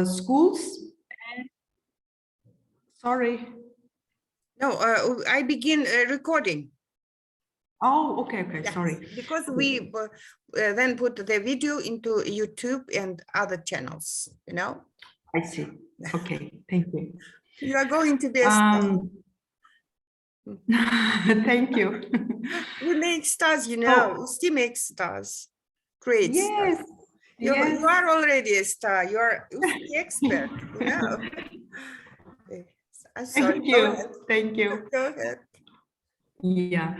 schools. Sorry. No, I begin recording. Oh, okay, Yes, sorry. because we then put the video into YouTube and other channels, you know. I see. Okay, thank you. You are going to be a star. Thank you. We make stars, you know. We still make stars. Great. Yes. Stars. You are already a star. You are the expert, you know. I'm sorry. Thank you. Thank you. Go ahead. Yeah.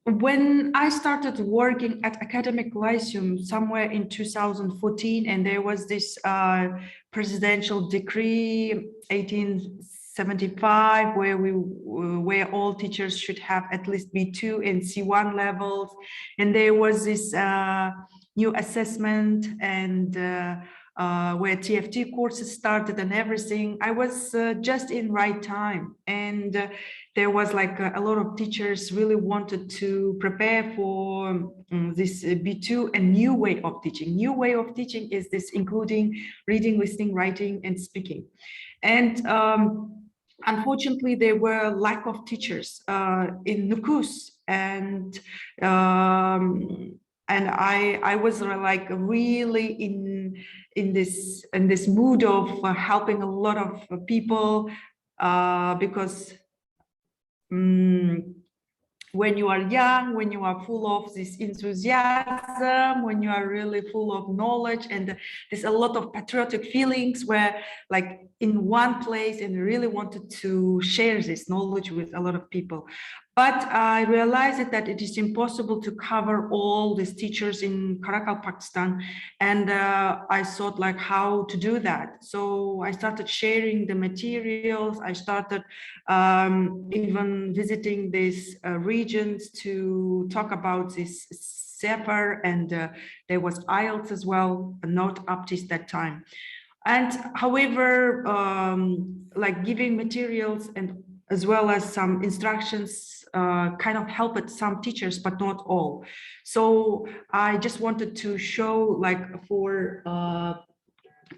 When I started working at Academic Lyceum somewhere in 2014, and there was this presidential decree 1875 where all teachers should have at least B2 and C1 levels, and there was this new assessment and where TFT courses started and everything. I was just in right time, and there was like a lot of teachers really wanted to prepare for this B2 and new way of teaching. New way of teaching is this including reading, listening, writing, and speaking. And unfortunately, there were lack of teachers in Nukus, and I was like really in this mood of helping a lot of people because when you are young, when you are full of this enthusiasm, when you are really full of knowledge, and there's a lot of patriotic feelings where like in one place and really wanted to share this knowledge with a lot of people. But I realized that it is impossible to cover all these teachers in Karachi, Pakistan. And I thought like how to do that. So I started sharing the materials. I started even visiting these regions to talk about this CEFR, and there was IELTS as well, not Aptis that time. And however, like giving materials and as well as some instructions kind of helped some teachers, but not all. So I just wanted to show like for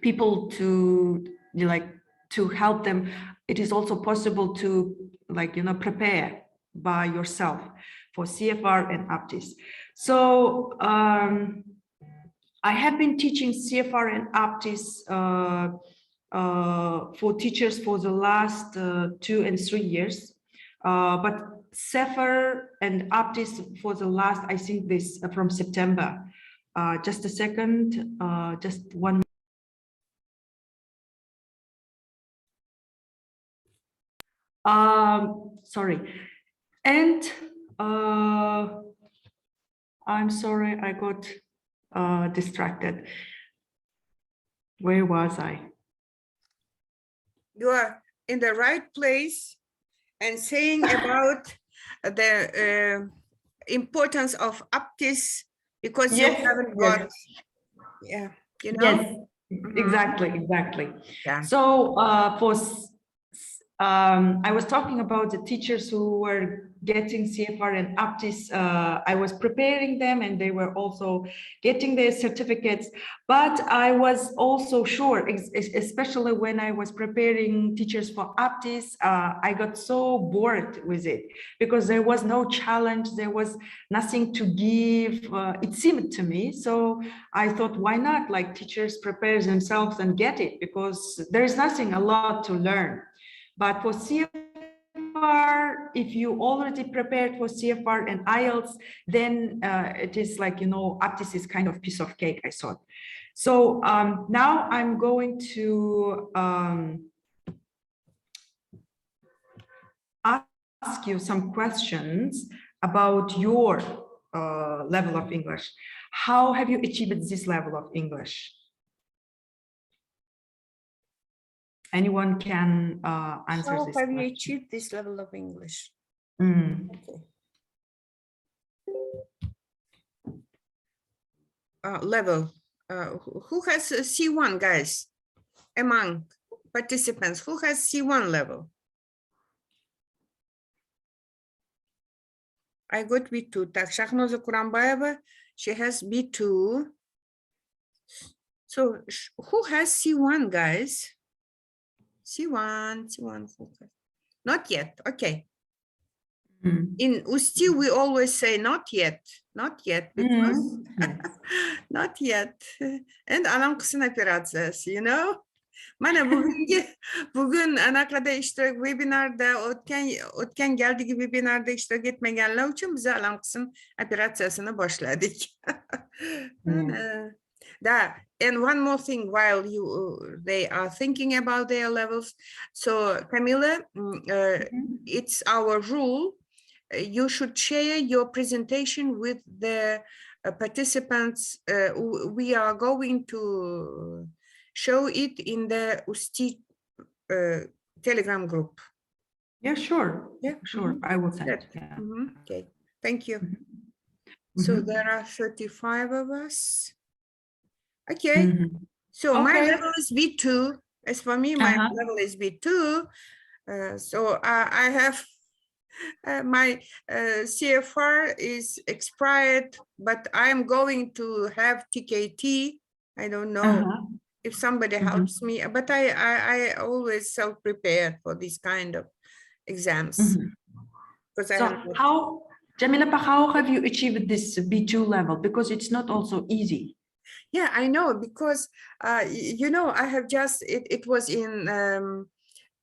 people to like to help them, it is also possible to like, you know, prepare by yourself for CFR and Aptis. So I have been teaching CFR and Aptis for teachers for the last 2 and 3 years, but CEFR and Aptis for the last, I think this from September. Just a second, just one. Sorry, and I'm sorry, I got distracted. Where was I? You are in the right place and saying about the importance of Aptis because you haven't got, yeah, you know. Yes, exactly. Yeah. So I was talking about the teachers who were getting CFR and Aptis. I was preparing them and they were also getting their certificates. But I was also sure, especially when I was preparing teachers for Aptis, I got so bored with it because there was no challenge, there was nothing to give, it seemed to me. So I thought, why not like teachers prepare themselves and get it, because there's nothing a lot to learn. But for CFR, if you already prepared for CFR and IELTS, then it is like, you know, Aptis is kind of piece of cake, I thought. So now I'm going to ask you some questions about your level of English. How have you achieved this level of English? Anyone can answer How this have question. you achieved this level of English? Okay. Level. Who has C1, guys? Among participants, who has C1 level? I got B2. Так, Шахноза Курамбаева, she has B2. So who has C1, guys? C1. Not yet. Okay. In Usti, we always say not yet, because not yet. And 𝗨𝘂𝗀𝗧𝗦, you know. Mana bugün ana kadar iştirak webinarda o'tgan galgi webinarda ishtirok etmaganlar uchun biz 𝗨𝘂𝗀𝗧𝗦ni boshladik. And one more thing, while they are thinking about their levels. So Kamila, it's our rule. You should share your presentation with the participants. We are going to show it in the Usti Telegram group. Yeah, sure. Yeah, sure. I will send it. Yeah. Okay, thank you. So there are 35 of us. Okay, so my level is B2. As for me, my level is B2. So I have my CFR is expired, but I'm going to have TKT. I don't know if somebody helps me, but I always self-prepared for this kind of exams. So how, Jamila, how have you achieved this B2 level? Because it's not also easy. Yeah, I know, because you know, I have just it was in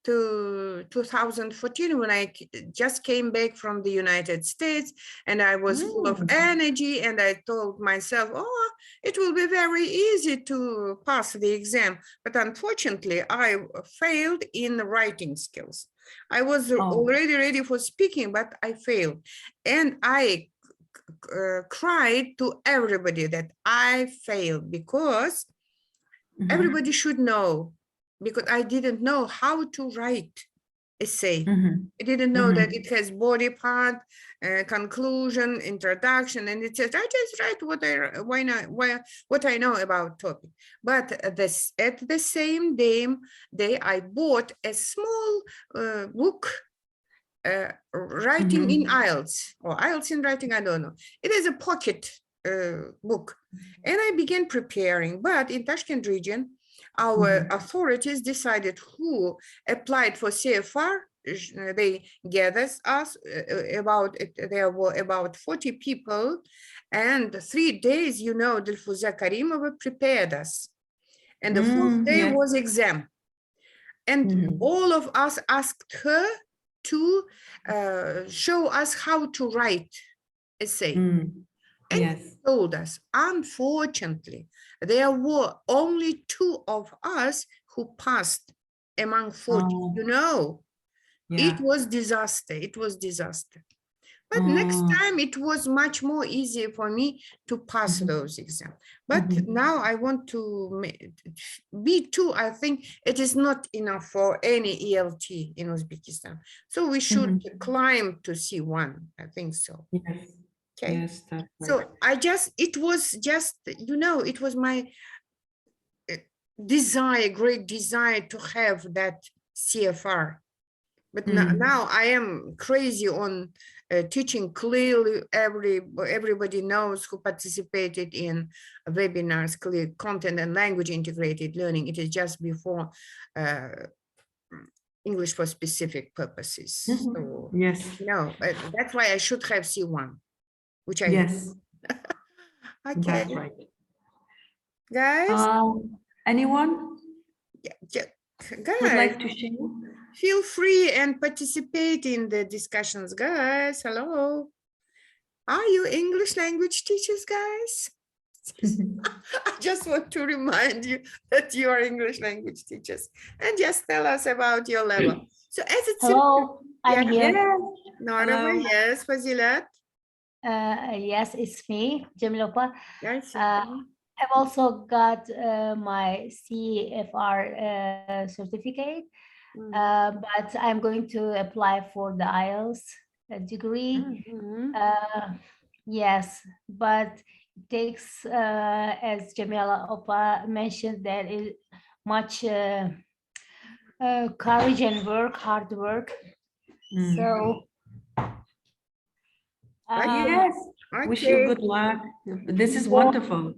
2014 when I just came back from the United States, and I was full of energy, and I told myself, oh, it will be very easy to pass the exam. But unfortunately, I failed in the writing skills. I was already ready for speaking, but I failed. And I cried to everybody that I failed, because everybody should know, because I didn't know how to write essay. I didn't know that it has body part, conclusion, introduction, and it says I just write what I know about topic. But at the same day I bought a small book, writing in IELTS, or IELTS in writing, I don't know. It is a pocket book, and I began preparing. But in Tashkent region, our authorities decided who applied for CEFR. They gathered us there were about 40 people, and 3 days, you know, 𝗕𝗿𝗀𝗧𝗧 prepared us, and the fourth day was exam, and all of us asked her to show us how to write essay. And she told us, unfortunately, there were only 2 of us who passed among 40. You know, it was disaster. It was disaster. But next time it was much more easier for me to pass those exams. But now I want to B2. I think it is not enough for any ELT in Uzbekistan. So we should climb to C1. I think so. Yes. Okay. Yes, that's right. So it was just, you know, it was my desire, great desire to have that CFR. But now I am crazy on teaching clearly. Everybody knows who participated in webinars, clear content and language integrated learning. It is just before English for specific purposes. So, yes. No, that's why I should have C1, which I yes. Okay. That's right. Guys? Anyone? Guys, would like to share? Feel free and participate in the discussions, guys. Hello. Are you English language teachers, guys? I just want to remind you that you are English language teachers, and just tell us about your level. So as it's hello, I'm here. Norma, yes, Fazilat. Yes, it's me, 𝗵𝗿𝗂𝗧𝗏. Yes. I've also got my CEFR certificate, but I'm going to apply for the IELTS degree. Yes, but it takes, as 𝗵𝗿𝗂𝗧𝗏 mentioned, that is much courage and work, hard work. So yes, wish you good luck. This is wonderful.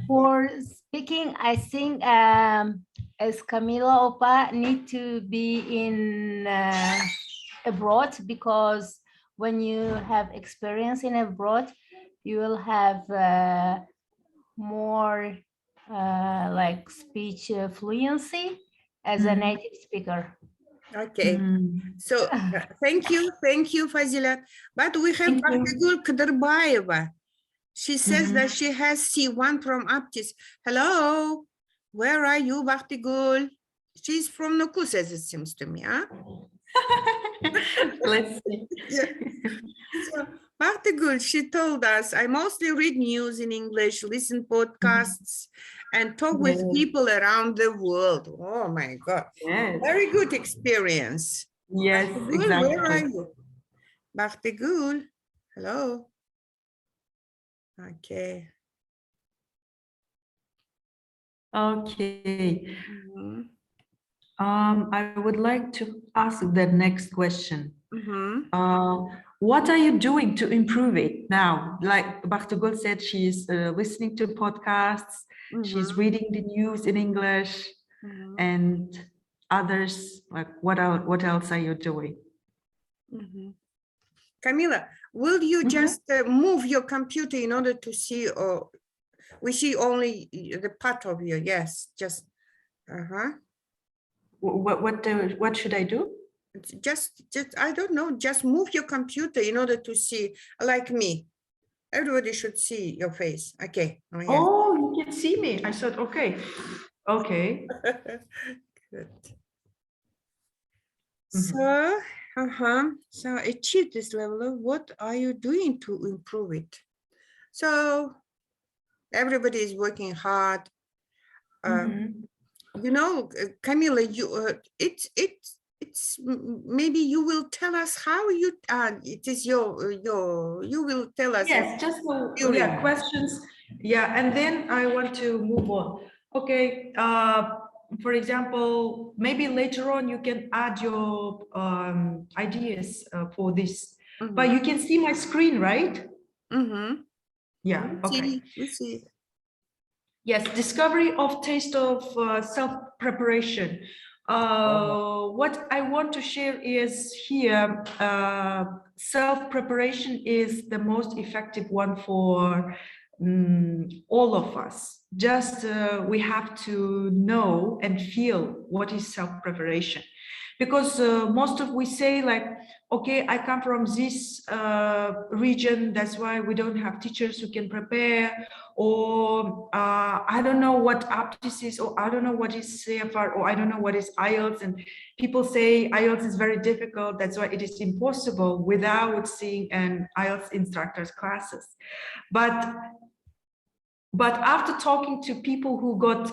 For speaking, I think as Kamila Opa need to be in abroad, because when you have experience in abroad, you will have more like speech fluency as a native speaker. Okay, so thank you, Fazilat. But we have 𝗏𝗂𝗀𝗀𝗏𝗏. She says that she has C1 from Aptis. Hello, where are you, 𝗏𝗂𝗀𝗀𝗏? She's from Nukus, as it seems to me, huh? Let's see. Yeah. So, 𝗏𝗂𝗀𝗀𝗏, she told us, I mostly read news in English, listen podcasts, and talk with people around the world. Oh my God. Yes. Very good experience. Yes, 𝗏𝗂𝗀𝗀𝗏, exactly. where are you? 𝗏𝗂𝗀𝗀𝗏, hello. Okay. Okay. I would like to ask the next question. What are you doing to improve it now? Like 𝗏𝗂𝗀𝗀𝗏 said, she's listening to podcasts, she's reading the news in English, and others, like what else are you doing? Kamila, will you just move your computer in order to see, or we see only the part of you? Yes, just, What should I do? Just, I don't know, just move your computer in order to see, like me. Everybody should see your face. Okay. Oh, yes. Oh, you can see me. I said, okay. Okay. Good. So, so achieve this level. What are you doing to improve it? So everybody is working hard. You know, Kamila, you it's maybe you will tell us how you it is you will tell us. Yes, just questions. Yeah, and then I want to move on. Okay. For example, maybe later on you can add your ideas for this, but you can see my screen, right? Yeah. Okay. We see. Yes, discovery of taste of self-preparation. What I want to share is here, self-preparation is the most effective one for all of us. Just we have to know and feel what is self-preparation. Because most of we say like, okay, I come from this region, that's why we don't have teachers who can prepare, or I don't know what Aptis is, or I don't know what is CEFR, or I don't know what is IELTS, and people say IELTS is very difficult, that's why it is impossible without seeing an IELTS instructor's classes. But after talking to people who got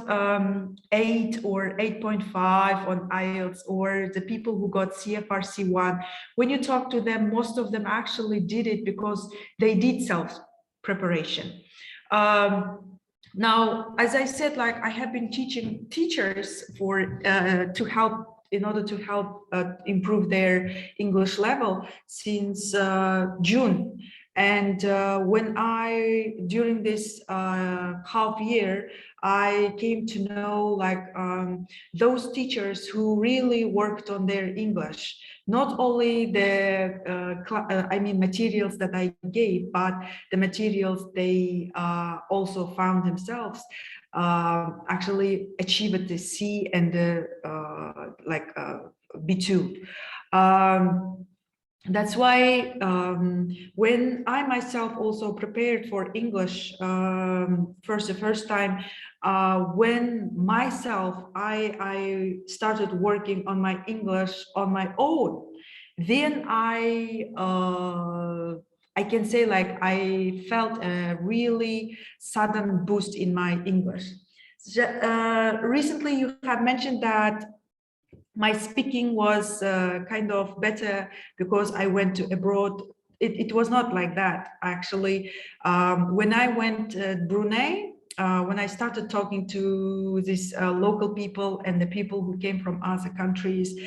8 or 8.5 on IELTS, or the people who got CFR C1, when you talk to them, most of them actually did it because they did self-preparation. Now, as I said, like I have been teaching teachers for to help in order to help improve their English level since June. And when during this half year, I came to know like those teachers who really worked on their English, not only the materials that I gave, but the materials they also found themselves actually achieved the C and the B2. That's why when I myself also prepared for English the first time, when myself I started working on my English on my own, then I can say like I felt a really sudden boost in my English. Recently you have mentioned that my speaking was kind of better because I went to abroad. It was not like that, actually. When I went to Brunei, when I started talking to these local people and the people who came from other countries,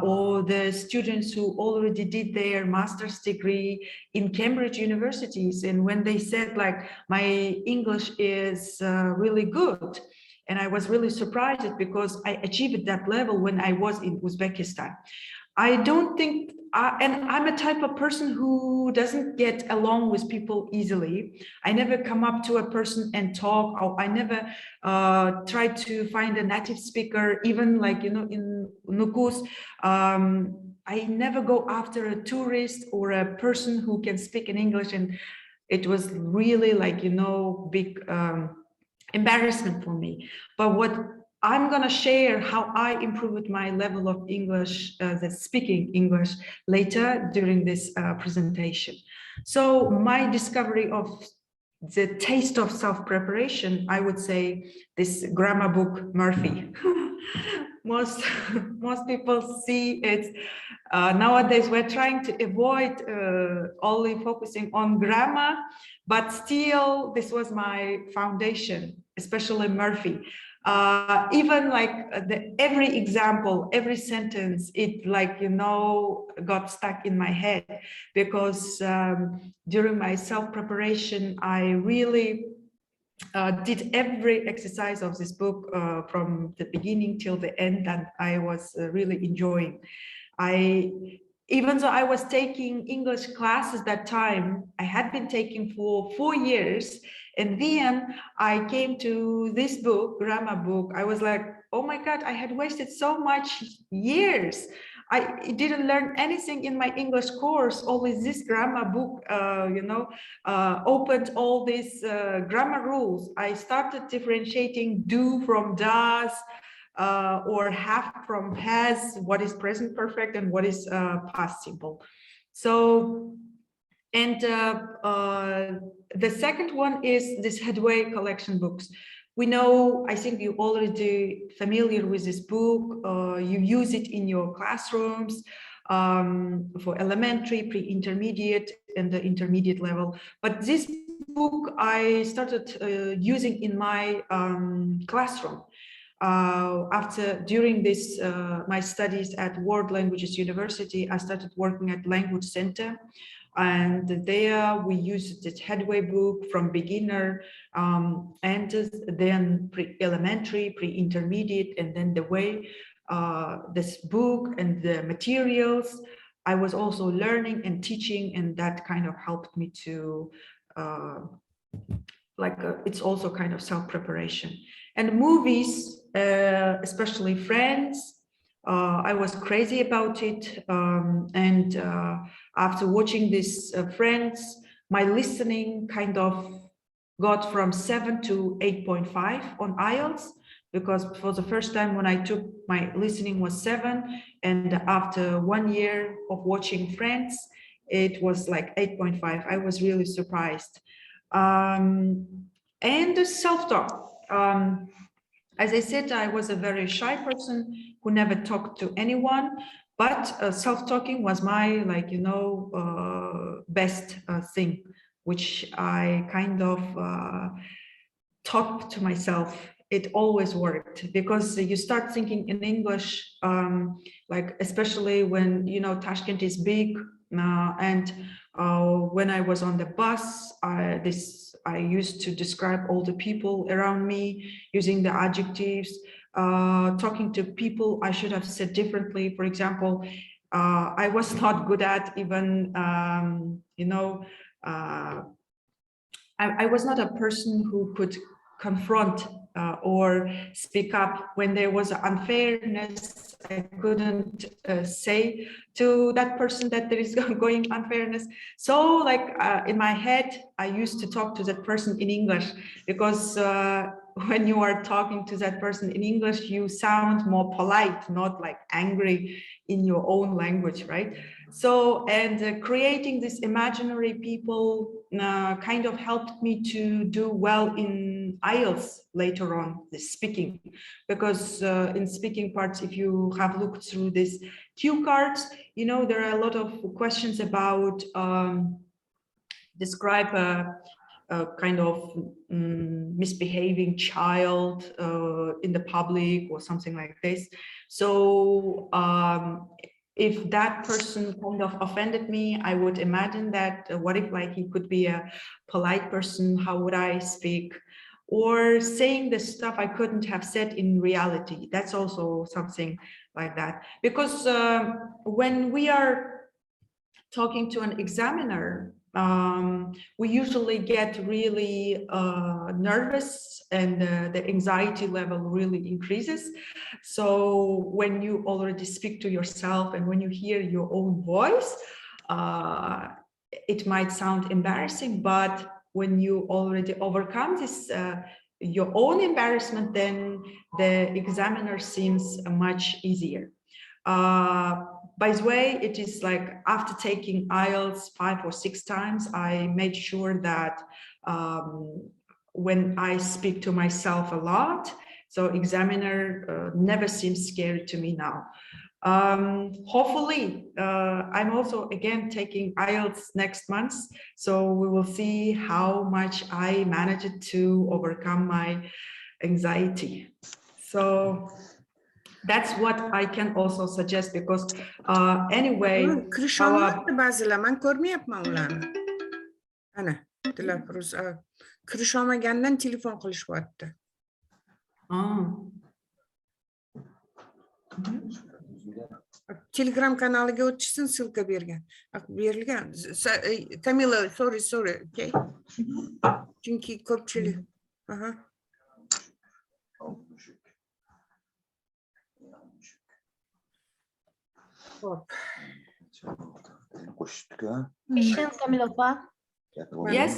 or the students who already did their master's degree in Cambridge universities, and when they said like, my English is really good, and I was really surprised because I achieved that level when I was in Uzbekistan. I don't think, and I'm a type of person who doesn't get along with people easily. I never come up to a person and talk, or I never try to find a native speaker, even like, you know, in Nukus. I never go after a tourist or a person who can speak in English. And it was really like, you know, big embarrassment for me. But what I'm going to share how I improved my level of English, speaking English, later during this presentation. So my discovery of the taste of self-preparation, I would say this grammar book, 𝗏𝗏. most people see it. Nowadays, we're trying to avoid only focusing on grammar, but still, this was my foundation, especially 𝗏𝗏. Even like every example, every sentence, it like, you know, got stuck in my head, because during my self-preparation, I really did every exercise of this book from the beginning till the end, and I was really enjoying. Even though I was taking English classes that time, I had been taking for 4 years, and then I came to this book, grammar book. I was like, oh my God, I had wasted so much years. I didn't learn anything in my English course. Always this grammar book, you know, opened all these grammar rules. I started differentiating do from does, or have from has, what is present perfect and what is past simple. So, and the second one is this 𝗏𝗏𝗏𝗏 collection books. We know, I think you're already familiar with this book. You use it in your classrooms for elementary, pre-intermediate, and the intermediate level. But this book I started using in my classroom. During this, my studies at World Languages University, I started working at Language Center. And there we used the 𝗏𝗏𝗏𝗏 book from beginner, and then pre-elementary, pre-intermediate, and then the way this book and the materials. I was also learning and teaching, and that kind of helped me to, it's also kind of self-preparation. And movies, especially Friends, I was crazy about it, and after watching this Friends, my listening kind of got from 7 to 8.5 on IELTS, because for the first time when I took, my listening was 7, and after 1 year of watching Friends, it was like 8.5. I was really surprised. And the self-talk. As I said, I was a very shy person who never talked to anyone, but self-talking was my, like, you know, best thing, which I kind of taught to myself. It always worked, because you start thinking in English, like especially when, you know, Tashkent is big, and when I was on the bus, I used to describe all the people around me using the adjectives. Talking to people, I should have said differently. For example, I was not good at even, you know, I was not a person who could confront or speak up when there was unfairness. I couldn't say to that person that there is going unfairness. So like in my head, I used to talk to that person in English, because when you are talking to that person in English, you sound more polite, not like angry in your own language, right? So, and creating this imaginary people kind of helped me to do well in IELTS later on, the speaking, because in speaking parts, if you have looked through these cue cards, you know, there are a lot of questions about describe a kind of misbehaving child in the public or something like this. So if that person kind of offended me, I would imagine that what if like he could be a polite person, how would I speak? Or saying the stuff I couldn't have said in reality. That's also something like that. Because when we are talking to an examiner, we usually get really nervous and the anxiety level really increases. So when you already speak to yourself and when you hear your own voice, it might sound embarrassing, but when you already overcome this, your own embarrassment, then the examiner seems much easier. By the way, it is like after taking IELTS 5 or 6 times, I made sure that when I speak to myself a lot, so examiner never seems scary to me now. Hopefully, I'm also again taking IELTS next month, so we will see how much I managed to overcome my anxiety. So that's what I can also suggest, because anyway, man ko'rmayapman ularni. Ana, Dilafruz kirish olmagandan telefon qilishyapti. Telegram kanaliga o'tishsin, ссылка berilgan. Kamila, sorry, okay. Chunki ko'pchilik. Question, Kamila Opa. Yes,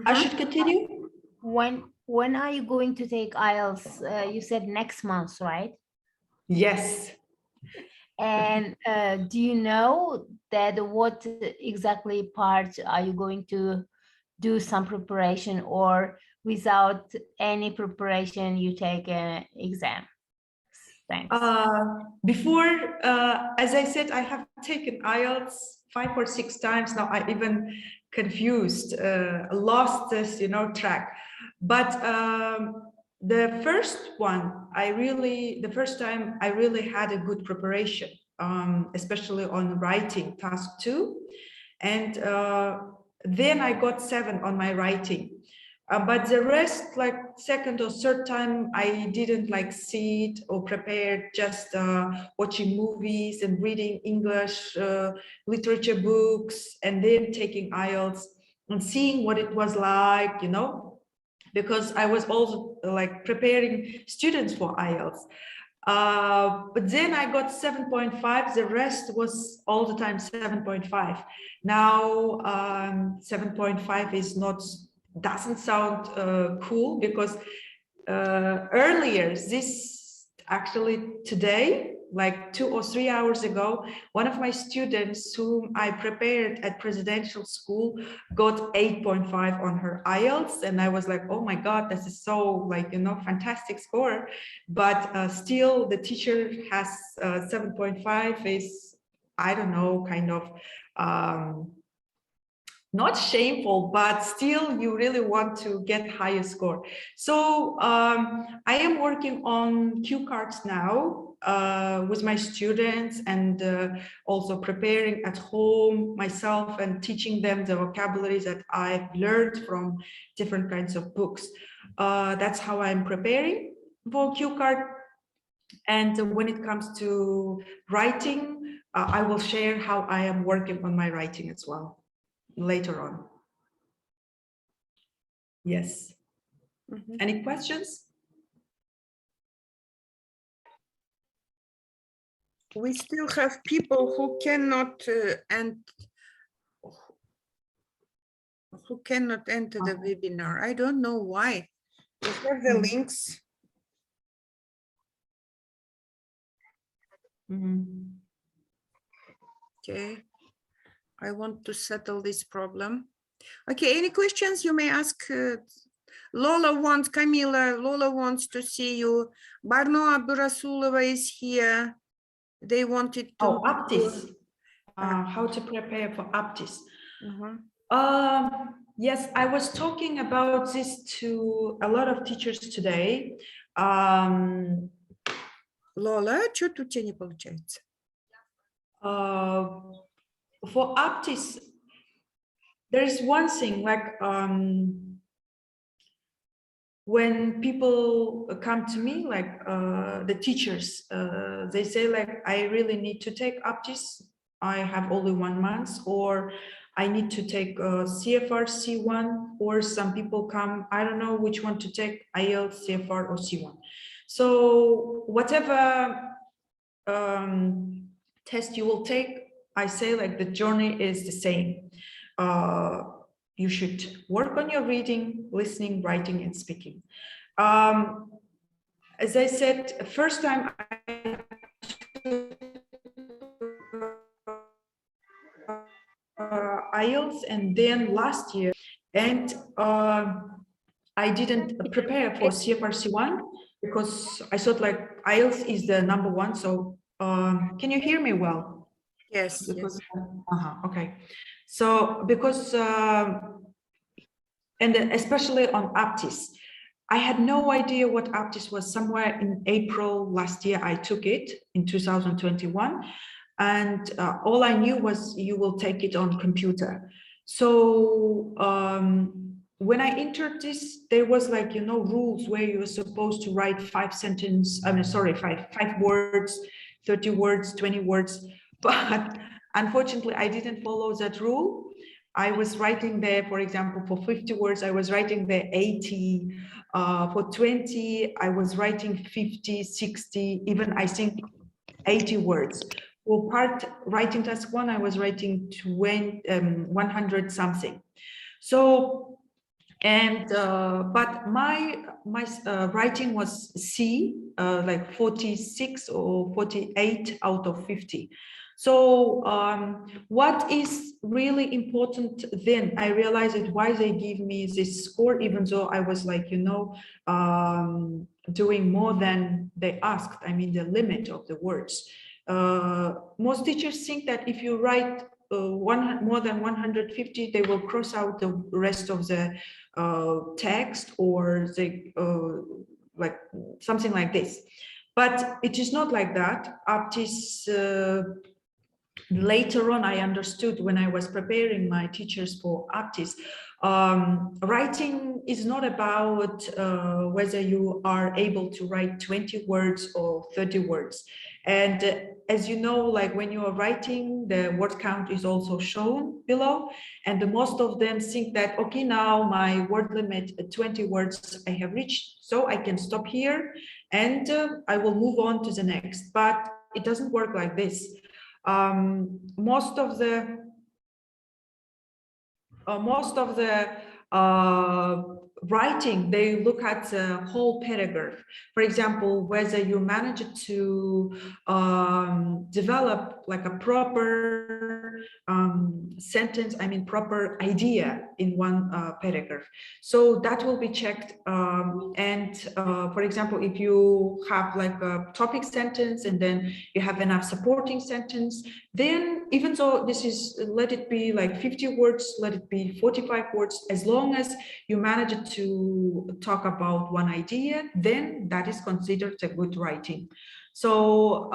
I should continue. When are you going to take IELTS? You said next month, right? Yes. And do you know that what exactly part are you going to do some preparation, or without any preparation you take an exam? Thanks. Before, as I said, I have taken IELTS 5 or 6 times now. I even confused, lost this, track. But the first time I really had a good preparation, especially on writing task 2. And then I got 7 on my writing. But the rest, like second or third time, I didn't like see it or prepared, just watching movies and reading English literature books, and then taking IELTS and seeing what it was like, because I was also like preparing students for IELTS. But then I got 7.5. The rest was all the time 7.5. Now 7.5 is doesn't sound cool, because earlier, today, like 2 or 3 hours ago, one of my students whom I prepared at presidential school got 8.5 on her IELTS, and I was like, oh my God, this is so fantastic score. But still the teacher has 7.5 is, I don't know, kind of not shameful, but still you really want to get higher score. So I am working on cue cards now with my students, and also preparing at home myself and teaching them the vocabularies that I've learned from different kinds of books. That's how I'm preparing for cue card. And when it comes to writing, I will share how I am working on my writing as well later on. Yes. Any questions? We still have people who cannot enter the webinar. I don't know why. We have the links. Okay. I want to settle this problem. Okay, any questions you may ask? Lola wants to see you. Barno Abdurasulova is here. They wanted to. Aptis. How to prepare for Aptis. Yes, I was talking about this to a lot of teachers today. Lola, что-то у тебя не получается. For Aptis, there is one thing, like when people come to me, like the teachers, they say like, I really need to take Aptis. I have only 1 month, or I need to take CFR C1, or some people come, I don't know which one to take, IELTS, CFR, or C1. So whatever test you will take, I say like the journey is the same. You should work on your reading, listening, writing, and speaking. As I said, first time I IELTS, and then last year, and I didn't prepare for CFR C1 because I thought like IELTS is the #1. So can you hear me well? Yes. Because, okay. So because and especially on Aptis, I had no idea what Aptis was. Somewhere in April last year, I took it in 2021. And all I knew was you will take it on computer. So when I entered this, there was like, you know, rules where you were supposed to write 5 words, 30 words, 20 words. But unfortunately, I didn't follow that rule. I was writing there, for example, for 50 words, I was writing there 80. For 20, I was writing 50, 60, even I think 80 words. For part writing task 1, I was writing 100 something. So, and but my writing was C, like 46 or 48 out of 50. So what is really important then, I realized why they give me this score, even though I was like, you know, doing more than they asked, I mean, the limit of the words. Most teachers think that if you write more than 150, they will cross out the rest of the text, or the like something like this. But it is not like that. Aptis, later on, I understood when I was preparing my teachers for Aptis, writing is not about whether you are able to write 20 words or 30 words. And as you know, like when you are writing, the word count is also shown below. And most of them think that, okay, now my word limit 20 words I have reached, so I can stop here and I will move on to the next. But it doesn't work like this. Most of the writing, they look at the whole paragraph. For example, whether you manage to develop like a proper sentence, I mean proper idea in one paragraph. So that will be checked. For example, if you have like a topic sentence and then you have enough supporting sentence, then even though this is, let it be like 50 words, let it be 45 words, as long as you manage to talk about one idea, then that is considered a good writing. So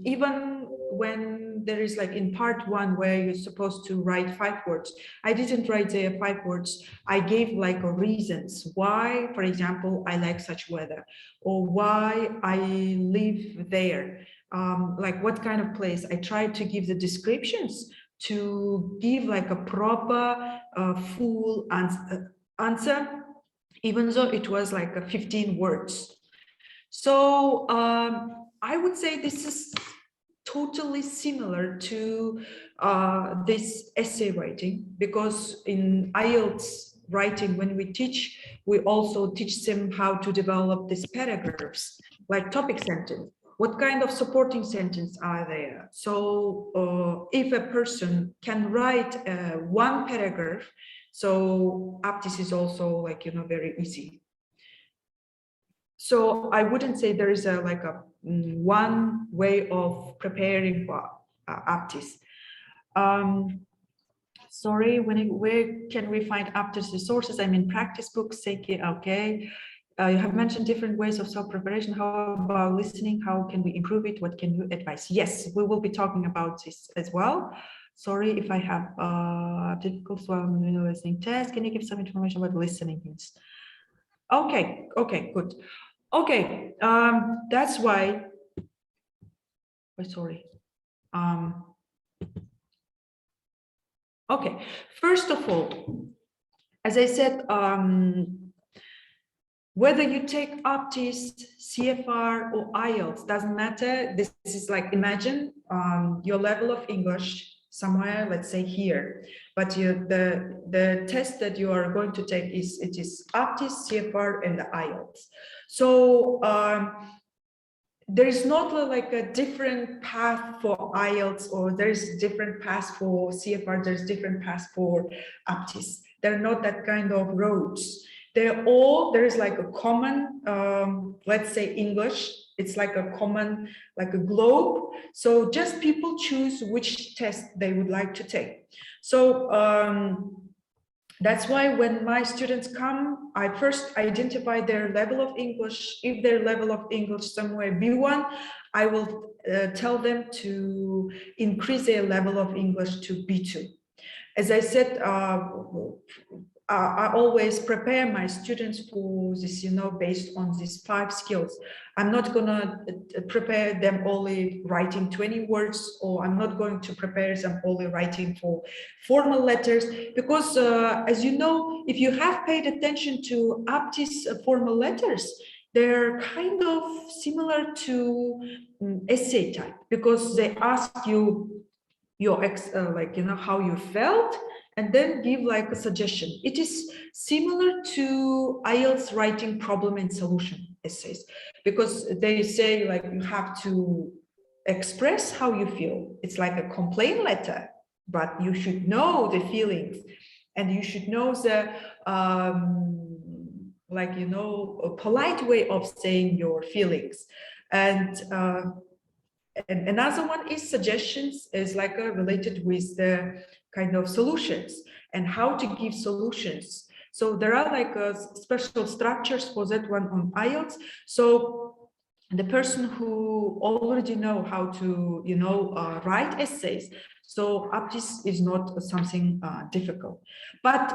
even when there is like in part 1 where you're supposed to write 5 words, I didn't write there 5 words. I gave like reasons why, for example, I like such weather, or why I live there. Like what kind of place. I tried to give the descriptions to give like a proper full answer, even though it was like 15 words. So I would say this is totally similar to this essay writing, because in IELTS writing, when we teach, we also teach them how to develop these paragraphs, like topic sentence. What kind of supporting sentence are there? So if a person can write one paragraph, so Aptis is also like, you know, very easy. So I wouldn't say there is a like a one way of preparing for Aptis. Sorry, where can we find Aptis resources? I mean, practice books, okay. You have mentioned different ways of self-preparation. How about listening? How can we improve it? What can you advise? Yes, we will be talking about this as well. Sorry if I have difficulties while I'm doing a listening test. Can you give some information about listening means? Okay, good. Okay, that's why. Oh, sorry. Okay, first of all, as I said, whether you take Aptis, CFR, or IELTS, doesn't matter. This is like, imagine your level of English somewhere, let's say here, but the test that you are going to take is Aptis, CFR, and the IELTS. So there is not like a different path for IELTS, or there's different paths for CFR, there's different paths for Aptis. They're not that kind of roads. There is like a common, let's say English, it's like a common, like a globe. So just people choose which test they would like to take. So that's why when my students come, I first identify their level of English. If their level of English somewhere B1, I will tell them to increase their level of English to B2. As I said, I always prepare my students for this, based on these 5 skills. I'm not gonna prepare them only writing 20 words, or I'm not going to prepare them only writing for formal letters, because as you know, if you have paid attention to Aptis formal letters, they're kind of similar to essay type, because they ask you your how you felt, and then give like a suggestion. It is similar to IELTS writing problem and solution essays, because they say like you have to express how you feel. It's like a complaint letter, but you should know the feelings, and you should know the a polite way of saying your feelings. And another one is suggestions, is like related with the kind of solutions and how to give solutions. So there are like special structures for that one on IELTS. So the person who already know how to, write essays, so Aptis is not something difficult. But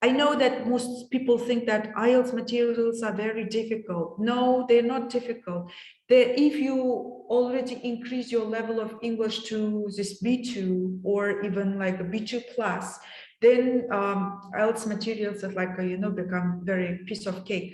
I know that most people think that IELTS materials are very difficult. No, they're not difficult. If you already increase your level of English to this B2 or even like a B2 plus, then IELTS materials are like, become very piece of cake.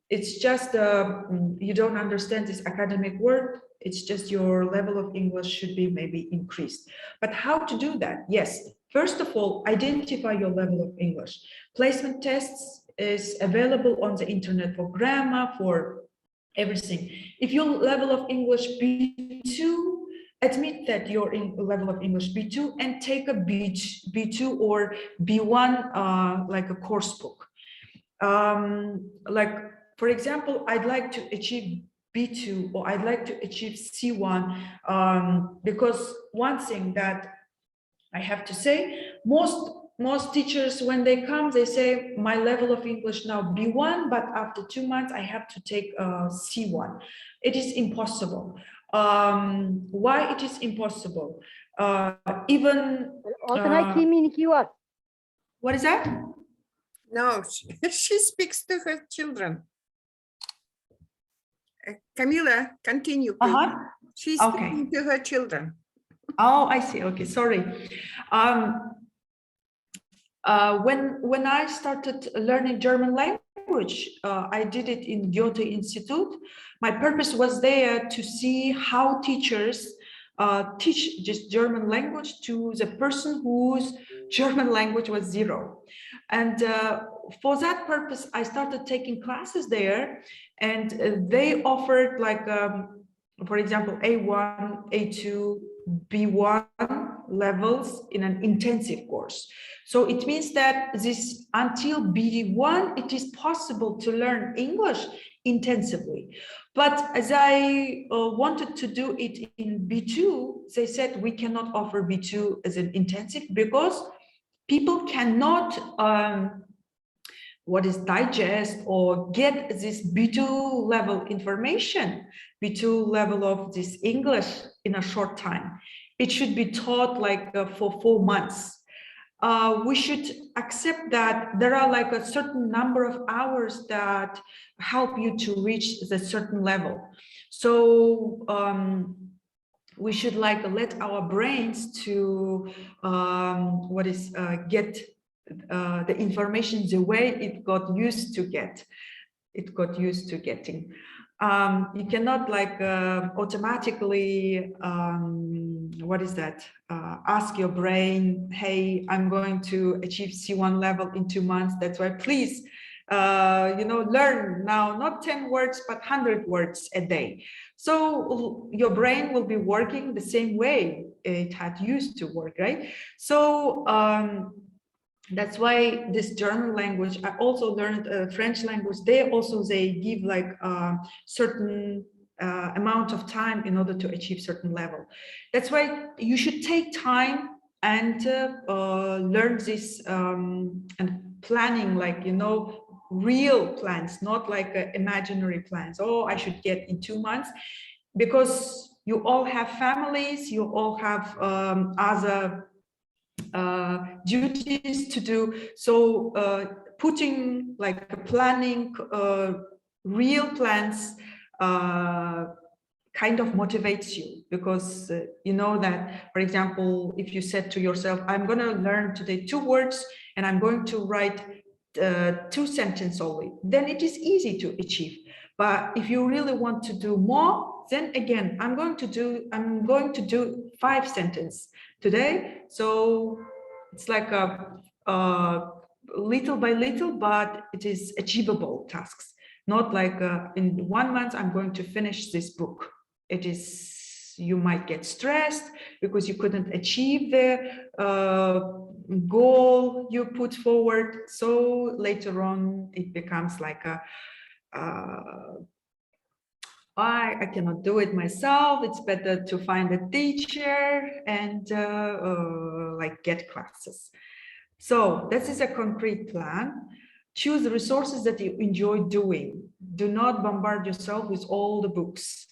It's just, you don't understand this academic word. It's just your level of English should be maybe increased. But how to do that? Yes. First of all, identify your level of English. Placement tests is available on the internet for grammar, for everything. If your level of English B2, admit that you're in level of English B2 and take a B2 or B1 like a course book. Like, for example, I'd like to achieve B2 or I'd like to achieve C1 because one thing that I have to say, most teachers, when they come, they say, my level of English now B1, but after 2 months, I have to take C1. It is impossible. Why it is impossible? Even... what is that? No, she speaks to her children. Camila, continue, please. She's speaking to her children. Oh, I see. Okay, sorry. When I started learning German language, I did it in Goethe Institute. My purpose was there to see how teachers teach this German language to the person whose German language was 0. And for that purpose, I started taking classes there, and they offered like, for example, A1, A2, B1 levels in an intensive course. So it means that this until B1, it is possible to learn English intensively. But as I wanted to do it in B2, they said we cannot offer B2 as an intensive because people cannot digest or get this B2 level information, B2 level of this English in a short time. It should be taught like for 4 months. We should accept that there are like a certain number of hours that help you to reach the certain level. So we should like let our brains to get the information the way it got used to getting. You cannot like automatically ask your brain, hey, I'm going to achieve C1 level in 2 months, that's why please learn now not 10 words but 100 words a day. So your brain will be working the same way it had used to work, right? So that's why this German language, I also learned French language, they give like a certain amount of time in order to achieve certain level. That's why you should take time and learn this and planning, like, real plans, not like imaginary plans. Oh, I should get in 2 months, because you all have families, you all have other duties to do. So putting like planning real plans kind of motivates you, because you know that, for example, if you said to yourself, I'm going to learn today 2 words and I'm going to write 2 sentences only, then it is easy to achieve. But if you really want to do more, then again, I'm going to do 5 sentences today. So it's like a little by little, but it is achievable tasks. Not like in 1 month, I'm going to finish this book. It is, you might get stressed because you couldn't achieve the goal you put forward. So later on, it becomes like I cannot do it myself. It's better to find a teacher and like get classes. So this is a concrete plan. Choose the resources that you enjoy doing. Do not bombard yourself with all the books.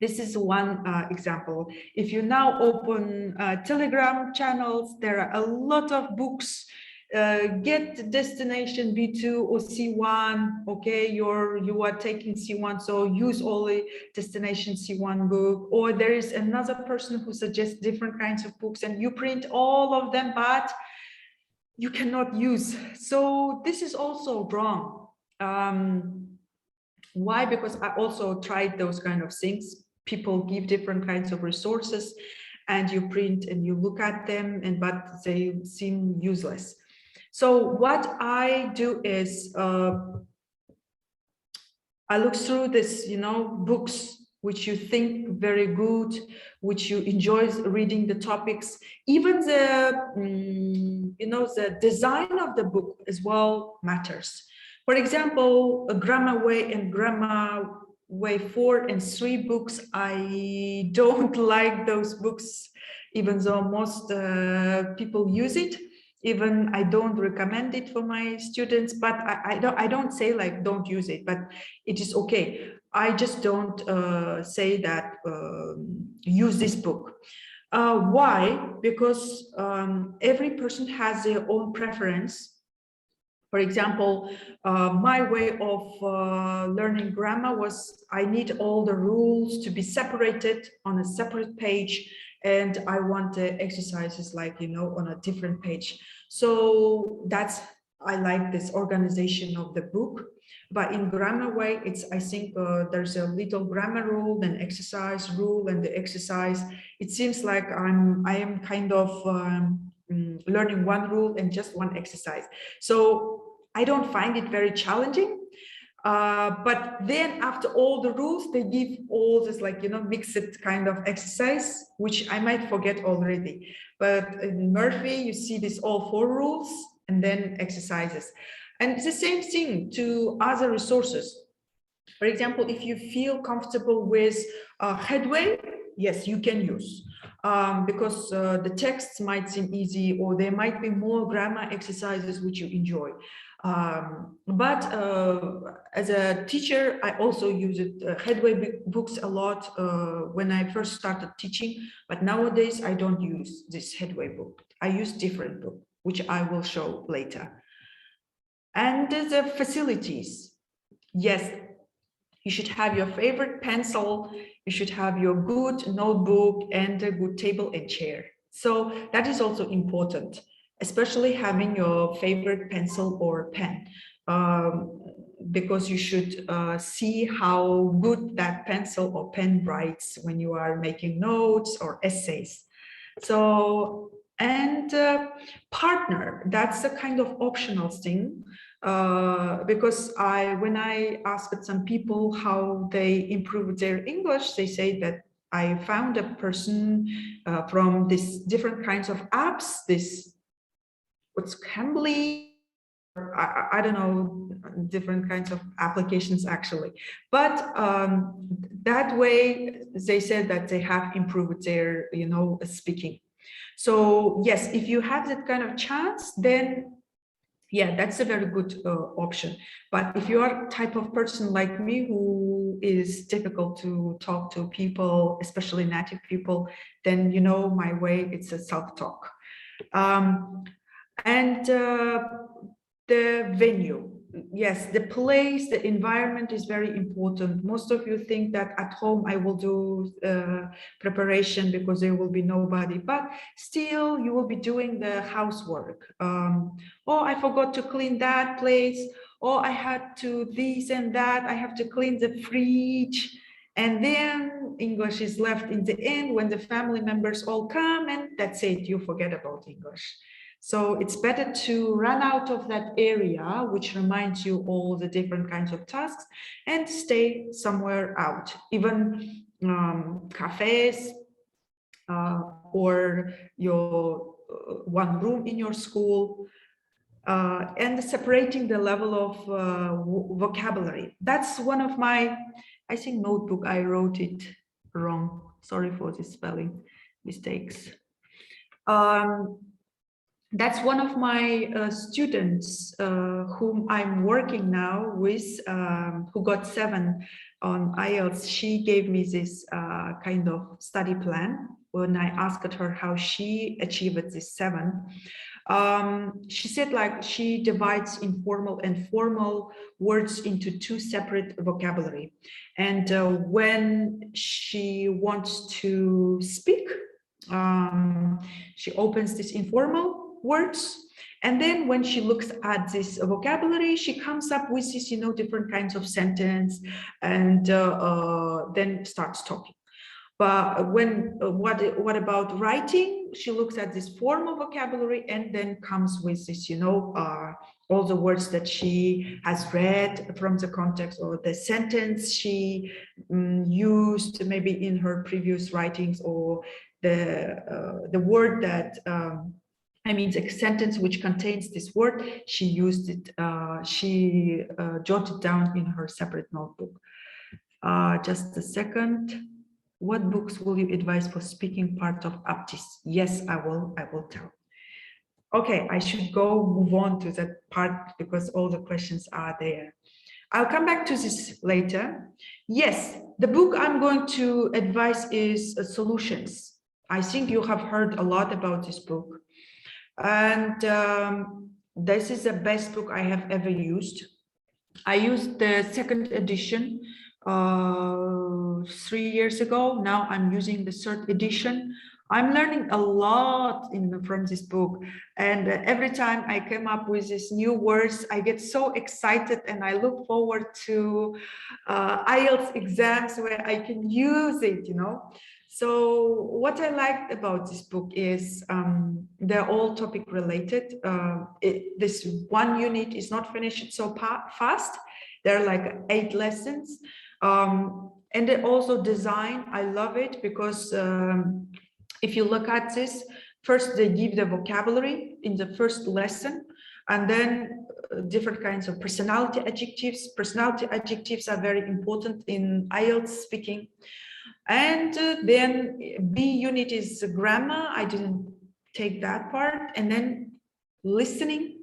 This is one example. If you now open Telegram channels, there are a lot of books. Get destination B2 or C1. Okay, you are taking C1, so use only destination C1 book. Or there is another person who suggests different kinds of books, and you print all of them, but you cannot use. So this is also wrong. Why? Because I also tried those kind of things. People give different kinds of resources, and you print and you look at them, but they seem useless. So what I do is I look through this, books which you think very good, which you enjoy reading the topics, even the, the design of the book as well matters. For example, 𝗏𝗏𝗏𝗏 and 𝗏𝗏𝗏𝗏 4 and 3 books, I don't like those books, even though most people use it. Even I don't recommend it for my students, but I don't say like don't use it, but it is okay. I just don't say that use this book. Why? Because every person has their own preference. For example, my way of learning grammar was I need all the rules to be separated on a separate page, and I want the exercises like, on a different page. So I like this organization of the book. But in grammar way, I think there's a little grammar rule, then exercise rule, and the exercise. It seems like I am kind of learning one rule and just one exercise. So I don't find it very challenging. But then after all the rules, they give all this like, mixed kind of exercise, which I might forget already. But in Murphy, you see this all 4 rules and then exercises. And it's the same thing to other resources. For example, if you feel comfortable with headway, yes, you can use. because the texts might seem easy, or there might be more grammar exercises which you enjoy. But as a teacher, I also use 𝗁𝗿𝗵𝗵𝗿 books a lot when I first started teaching, but nowadays I don't use this 𝗁𝗿𝗵𝗵 book. I use different book, which I will show later. And the facilities. Yes, you should have your favorite pencil, you should have your good notebook and a good table and chair. So that is also important, especially having your favorite pencil or pen, because you should see how good that pencil or pen writes when you are making notes or essays. So, and partner, that's a kind of optional thing. Because when I asked some people how they improved their English, they say that I found a person from these different kinds of apps, what's Cambly, I don't know, different kinds of applications actually. But that way they said that they have improved their, speaking. So yes, if you have that kind of chance, then yeah, that's a very good option. But if you are a type of person like me who is difficult to talk to people, especially native people, then my way, it's a self-talk. And the venue. Yes, the place, the environment is very important. Most of you think that at home I will do preparation because there will be nobody, but still you will be doing the housework. Oh, I forgot to clean that place. Oh, I had to this and that. I have to clean the fridge. And then English is left in the end when the family members all come, and that's it, you forget about English. So it's better to run out of that area, which reminds you all the different kinds of tasks, and stay somewhere out, even cafes or your one room in your school, and separating the level of vocabulary. That's one of my, I think, notebook, I wrote it wrong. Sorry for the spelling mistakes. That's one of my students whom I'm working now with, who got 7 on IELTS. She gave me this kind of study plan when I asked her how she achieved this 7. She said like she divides informal and formal words into 2 separate vocabulary. And when she wants to speak, she opens this informal words, and then when she looks at this vocabulary, she comes up with this, different kinds of sentence, and then starts talking. But when what about writing? She looks at this formal vocabulary and then comes with this, all the words that she has read from the context, or the sentence she used maybe in her previous writings, or the word that the sentence which contains this word, she used it, she jotted down in her separate notebook. Just a second. What books will you advise for speaking part of Aptis? Yes, I will tell. Okay, I should move on to that part because all the questions are there. I'll come back to this later. Yes, the book I'm going to advise is Solutions. I think you have heard a lot about this book. And this is the best book I have ever used. I used the 2nd edition 3 years ago. Now I'm using the 3rd edition. I'm learning a lot from this book, and every time I come up with these new words, I get so excited, and I look forward to IELTS exams where I can use it, So what I liked about this book is they're all topic related. This one unit is not finished so fast. There are like 8 lessons. And they also design, I love it because if you look at this, first they give the vocabulary in the first lesson, and then different kinds of personality adjectives. Personality adjectives are very important in IELTS speaking. And then B unit is grammar. I didn't take that part. And then listening.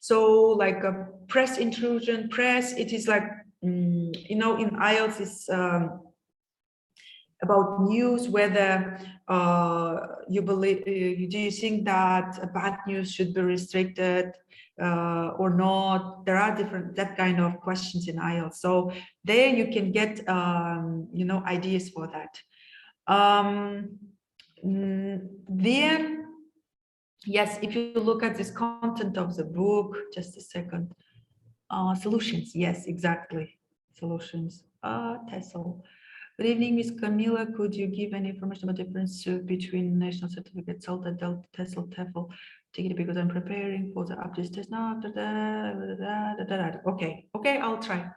So like a press intrusion, press, it is like, you know, in IELTS it's about news, whether you believe, do you think that bad news should be restricted or not? There are that kind of questions in IELTS. So there you can get, you know, ideas for that. Then, yes, if you look at this content of the book, just a second. Solutions, yes, exactly. Solutions. TESOL. Good evening, Ms. Kamila. Could you give any information about the difference between national certificate, CELTA, DELTA, TESOL, TEFL? Take it because I'm preparing for the Aptis test now. Okay, I'll try.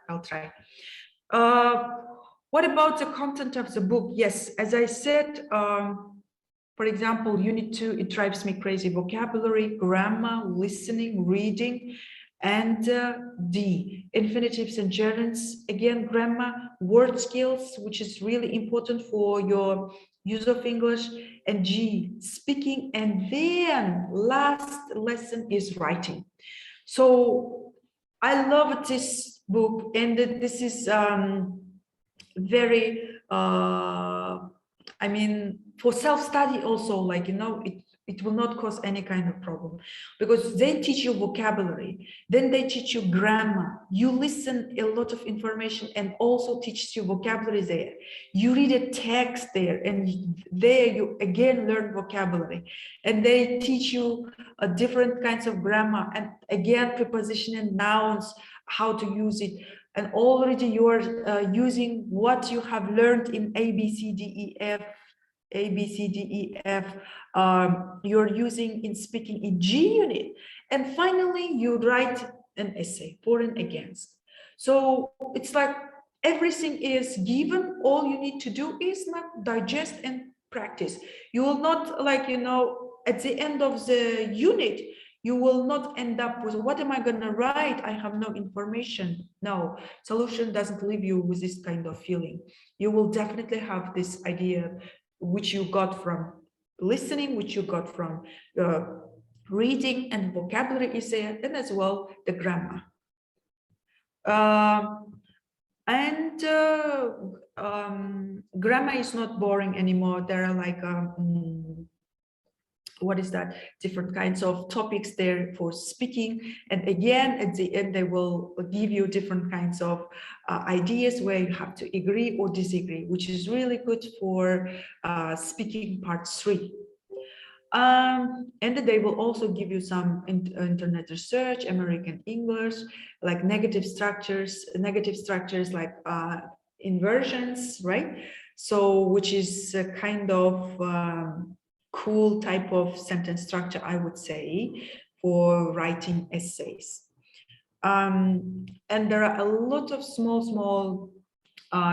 What about the content of the book? Yes, as I said, for example, Unit 2, it drives me crazy. Vocabulary, grammar, listening, reading. And D, infinitives and gerunds, again, grammar, word skills, which is really important for your use of English, and G, speaking, and then last lesson is writing. So I love this book, and this is very, I mean, for self-study also, like, you know, it will not cause any kind of problem because they teach you vocabulary, then they teach you grammar, you listen a lot of information and also teaches you vocabulary there. You read a text there and there you again learn vocabulary, and they teach you different kinds of grammar and again preposition and nouns, how to use it. And already you are using what you have learned in A, B, C, D, E, F, you're using in speaking in G unit. And finally, you write an essay for and against. So it's like everything is given. All you need to do is not digest and practice. You will not, like, you know, at the end of the unit, you will not end up with, what am I going to write? I have no information. No, solution doesn't leave you with this kind of feeling. You will definitely have this idea which you got from listening, which you got from reading, and vocabulary is there, and as well the grammar. Grammar is not boring anymore. There are like what is that, different kinds of topics there for speaking, and again at the end they will give you different kinds of ideas where you have to agree or disagree, which is really good for speaking part 3. And they will also give you some internet research, American English, like negative structures like inversions, right? So which is a kind of cool type of sentence structure, I would say, for writing essays. And there are a lot of small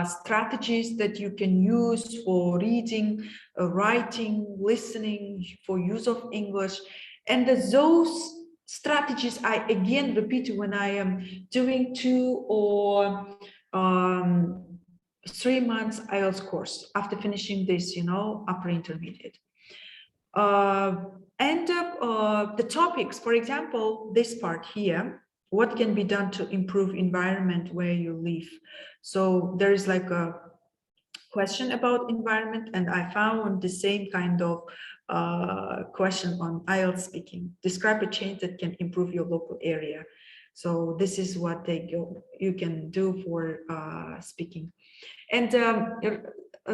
strategies that you can use for reading, writing, listening, for use of English. And those strategies I again repeat when I am doing 2 or 3 months IELTS course after finishing this, you know, upper intermediate. The topics, for example, this part here, what can be done to improve environment where you live? So there is like a question about environment, and I found the same kind of question on IELTS speaking. Describe a change that can improve your local area. So this is what you can do for speaking. And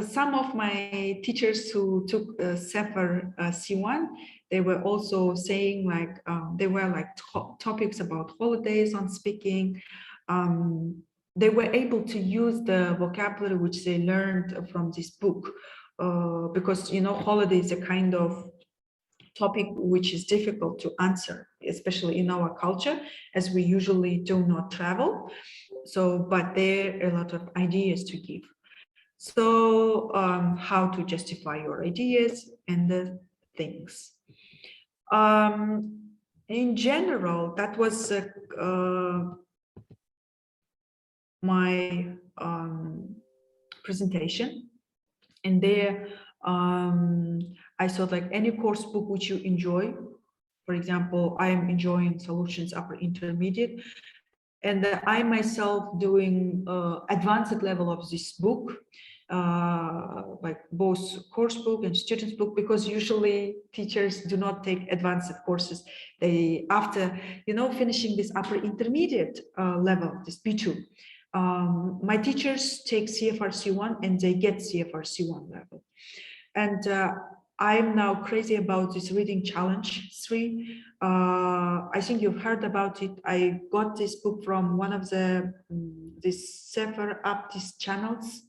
some of my teachers who took CEFR C1, they were also saying like, they were like topics about holidays on speaking. They were able to use the vocabulary which they learned from this book, because, you know, holiday is a kind of topic which is difficult to answer, especially in our culture, as we usually do not travel. So, but there are a lot of ideas to give. So how to justify your ideas and the things. In general, that was my presentation, and there I thought like any course book which you enjoy. For example, I am enjoying Solutions Upper Intermediate, and I myself doing advanced level of this book, like both course book and students book, because usually teachers do not take advanced courses. They, after, you know, finishing this upper intermediate level, this B2, my teachers take CFR C1 and they get CFR C1 level. And I'm now crazy about this reading challenge 3. I think you've heard about it. I got this book from one of the this CEFR Aptis channels,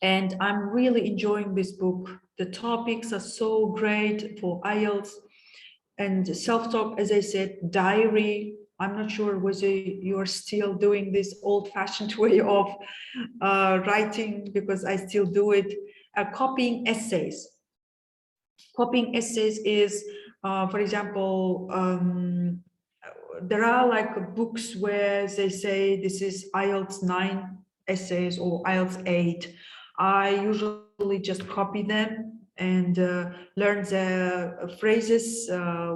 and I'm really enjoying this book. The topics are so great for IELTS and self-talk, as I said, diary. I'm not sure whether you're still doing this old-fashioned way of writing, because I still do it. Copying essays. Copying essays is, for example, there are like books where they say this is IELTS 9 essays or IELTS 8. I usually just copy them and learn the phrases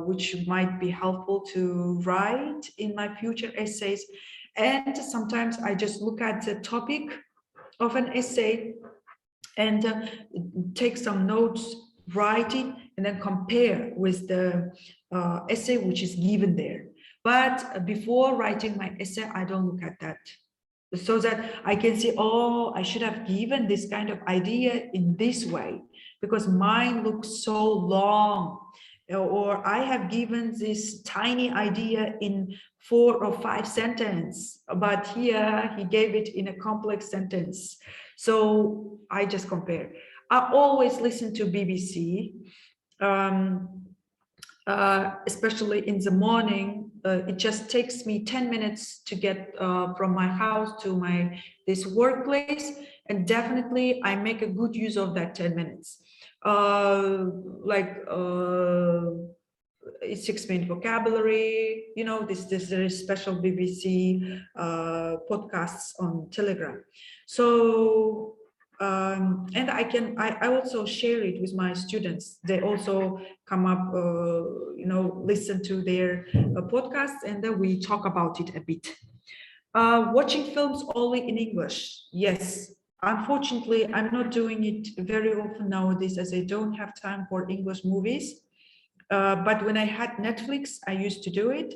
which might be helpful to write in my future essays. And sometimes I just look at the topic of an essay and take some notes, write it, and then compare with the essay which is given there. But before writing my essay, I don't look at that, so that I can see, oh, I should have given this kind of idea in this way, because mine looks so long, or I have given this tiny idea in 4 or 5 sentences, but here he gave it in a complex sentence. So I just compare. I always listen to BBC, especially in the morning. It just takes me 10 minutes to get from my house to this workplace, and definitely I make a good use of that 10 minutes. It's 6-minute vocabulary, you know, this there is special BBC podcasts on Telegram. So and I also share it with my students. They also come up, you know, listen to their podcasts, and then we talk about it a bit. Watching films only in English. Yes, unfortunately, I'm not doing it very often nowadays, as I don't have time for English movies. But when I had Netflix, I used to do it.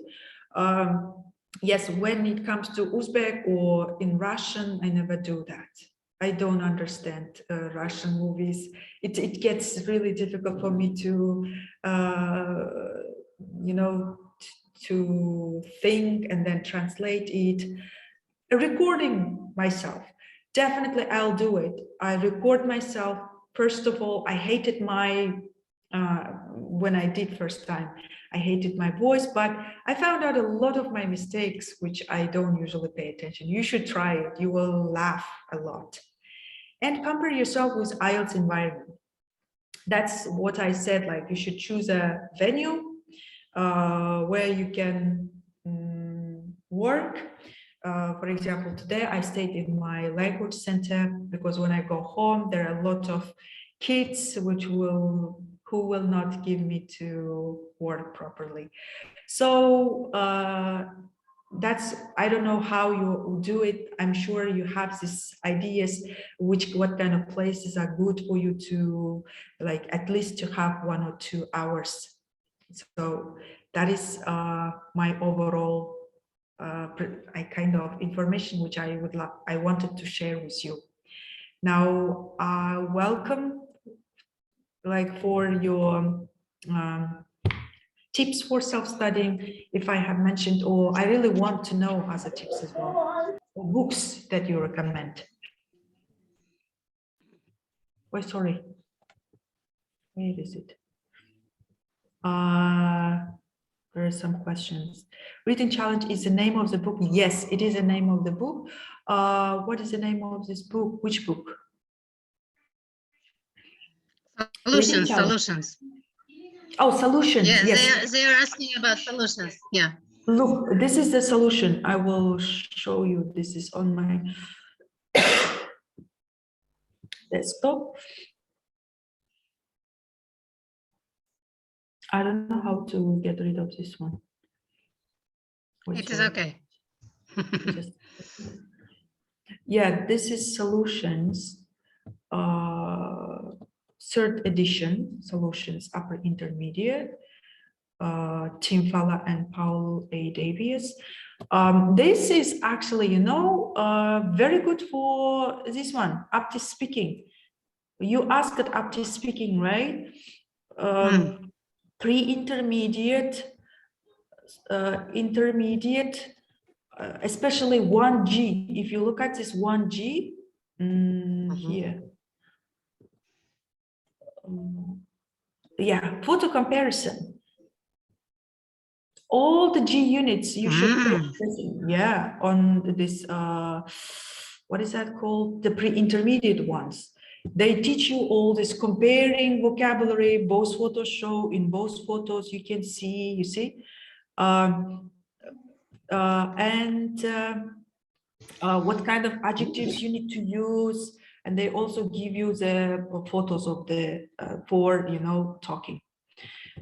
Yes, when it comes to Uzbek or in Russian, I never do that. I don't understand Russian movies. It gets really difficult for me to, you know, to think and then translate it. Recording myself, definitely I'll do it. I record myself. First of all, I hated my, when I did first time, I hated my voice, but I found out a lot of my mistakes, which I don't usually pay attention. You should try it. You will laugh a lot. And pamper yourself with IELTS environment. That's what I said, like you should choose a venue where you can work. For example, today I stayed in my language center, because when I go home, there are a lot of kids who will not give me to work properly. So that's, I don't know how you do it. I'm sure you have these ideas, what kind of places are good for you to, like, at least to have 1 or 2 hours. So that is my overall kind of information which I wanted to share with you. Now, welcome, like, for your tips for self-studying, if I have mentioned, or I really want to know other tips as well, or books that you recommend. Oh, sorry. Where is it? There are some questions. Reading challenge is the name of the book. Yes, it is the name of the book. What is the name of this book? Which book? Solutions. Oh, solutions. Yeah, Yes. they are asking about solutions. Yeah. Look, this is the solution. I will show you. This is on my desktop. I don't know how to get rid of this one. Wait, It is sorry. okay. Just, yeah, this is solutions, third edition, solutions upper intermediate, 𝗵𝗂𝗀 and Paul A. Davies. This is actually, you know, very good for this one, Aptis speaking. You asked Aptis speaking, right? Pre-intermediate, intermediate, especially 1G. If you look at this 1G, here. Yeah, photo comparison. All the G units you should pay attention, yeah, on this, what is that called? The pre-intermediate ones. They teach you all this comparing vocabulary, both photos show, in both photos you can see, you see. What kind of adjectives you need to use, and they also give you the photos of the for, you know, talking.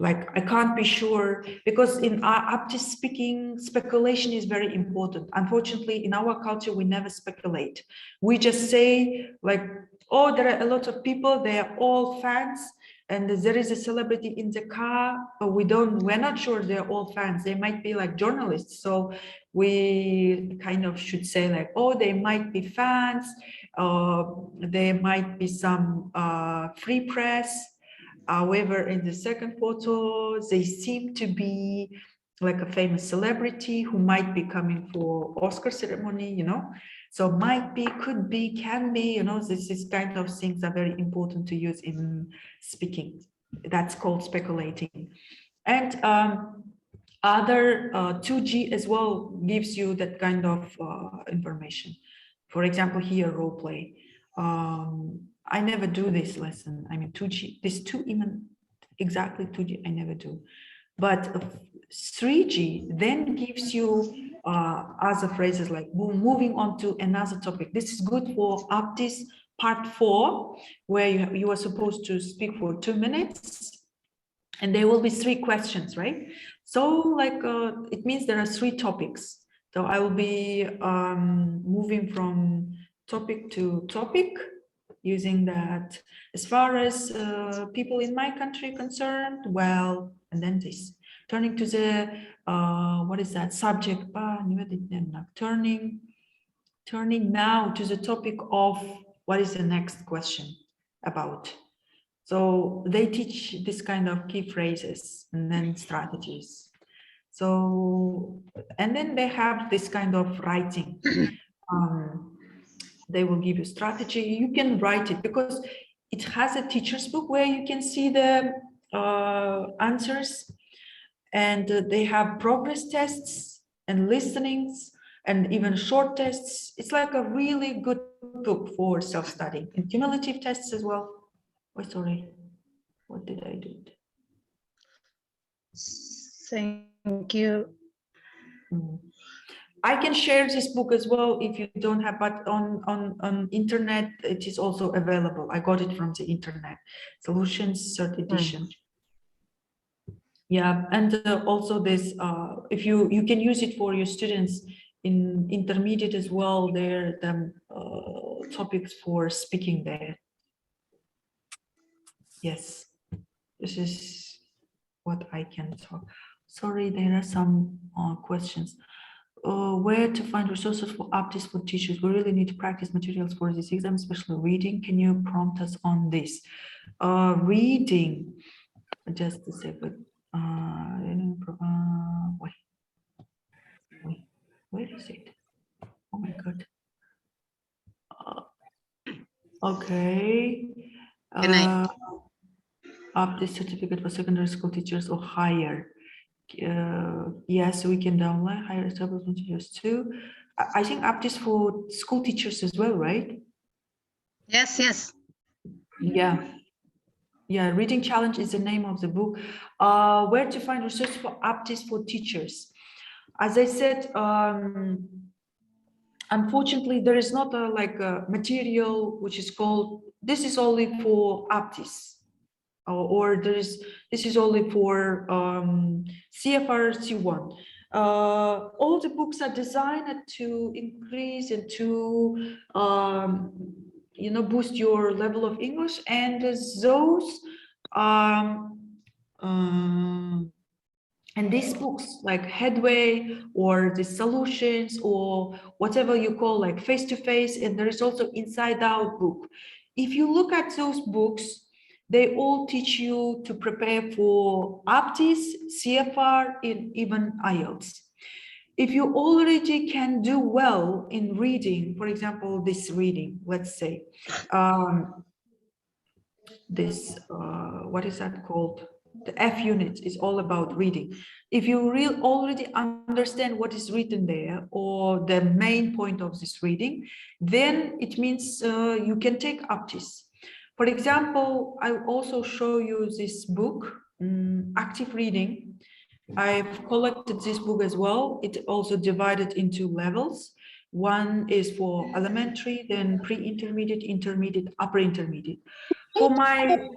Like, I can't be sure, because in our Aptis speaking, speculation is very important. Unfortunately, in our culture, we never speculate. We just say, like, oh, there are a lot of people, they are all fans, and there is a celebrity in the car, but we're not sure they're all fans. They might be like journalists. So we kind of should say like, oh, they might be fans, there might be some free press. However, in the second photo, they seem to be like a famous celebrity who might be coming for Oscar ceremony, you know. So might be, could be, can be, you know, this is kind of things are very important to use in speaking. That's called speculating. And other 2G as well gives you that kind of information. For example, here, role play. I never do this lesson. I mean, 2G, this 2 even exactly 2G, I never do. But 3G then gives you other phrases like moving on to another topic. This is good for Aptis part 4, where you are supposed to speak for 2 minutes, and there will be 3 questions, right? So like it means there are 3 topics. So I will be moving from topic to topic, using that as far as people in my country concerned, well, and then this. Turning to the, what is that, subject, turning now to the topic of what is the next question about. So they teach this kind of key phrases and then strategies. So, and then they have this kind of writing. They will give you strategy. You can write it because it has a teacher's book where you can see the answers, and they have progress tests and listenings and even short tests. It's like a really good book for self-study, and cumulative tests as well. Oh, sorry, what did I do? Thank you. I can share this book as well if you don't have, but on internet it is also available. I got it from the internet. Solutions, third edition. Yeah, and also this, if you can use it for your students in intermediate as well. There are topics for speaking there. Yes, this is what I can talk. Sorry, there are some questions. Where to find resources for Aptis for teachers? We really need to practice materials for this exam, especially reading. Can you prompt us on this? Reading, just a second. Wait, where is it? Oh my God. Okay. Aptis certificate for secondary school teachers or higher. Yes, we can download higher establishment teachers too. I think Aptis for school teachers as well, right? Yes, yes. Yeah. yeah, Reading Challenge is the name of the book. Where to find resources for Aptis for teachers. As I said, unfortunately, there is not a material which is called, this is only for Aptis, or this is only for CEFR C1. All the books are designed to increase and to boost your level of English, and those and these books like Headway or the Solutions or whatever you call like Face-to-Face, and there is also Inside Out book. If you look at those books, they all teach you to prepare for Aptis, CEFR, and even IELTS. If you already can do well in reading, for example, this reading, let's say, what is that called? The F unit is all about reading. If you already understand what is written there or the main point of this reading, then it means you can take Aptis. For example, I will also show you this book, Active Reading. I've collected this book as well. It's also divided into levels. One is for elementary, then pre-intermediate, intermediate, upper intermediate. For my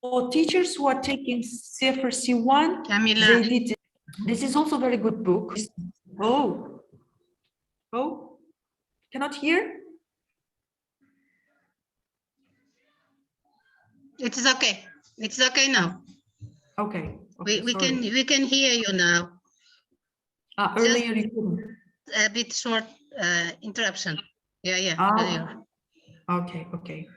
for teachers who are taking CEFR C1, Kamila. they did. This is also a very good book. Oh, cannot hear? It is okay. It's okay now. Okay. We can hear you now. Earlier you couldn't. A bit short interruption. Yeah. Okay.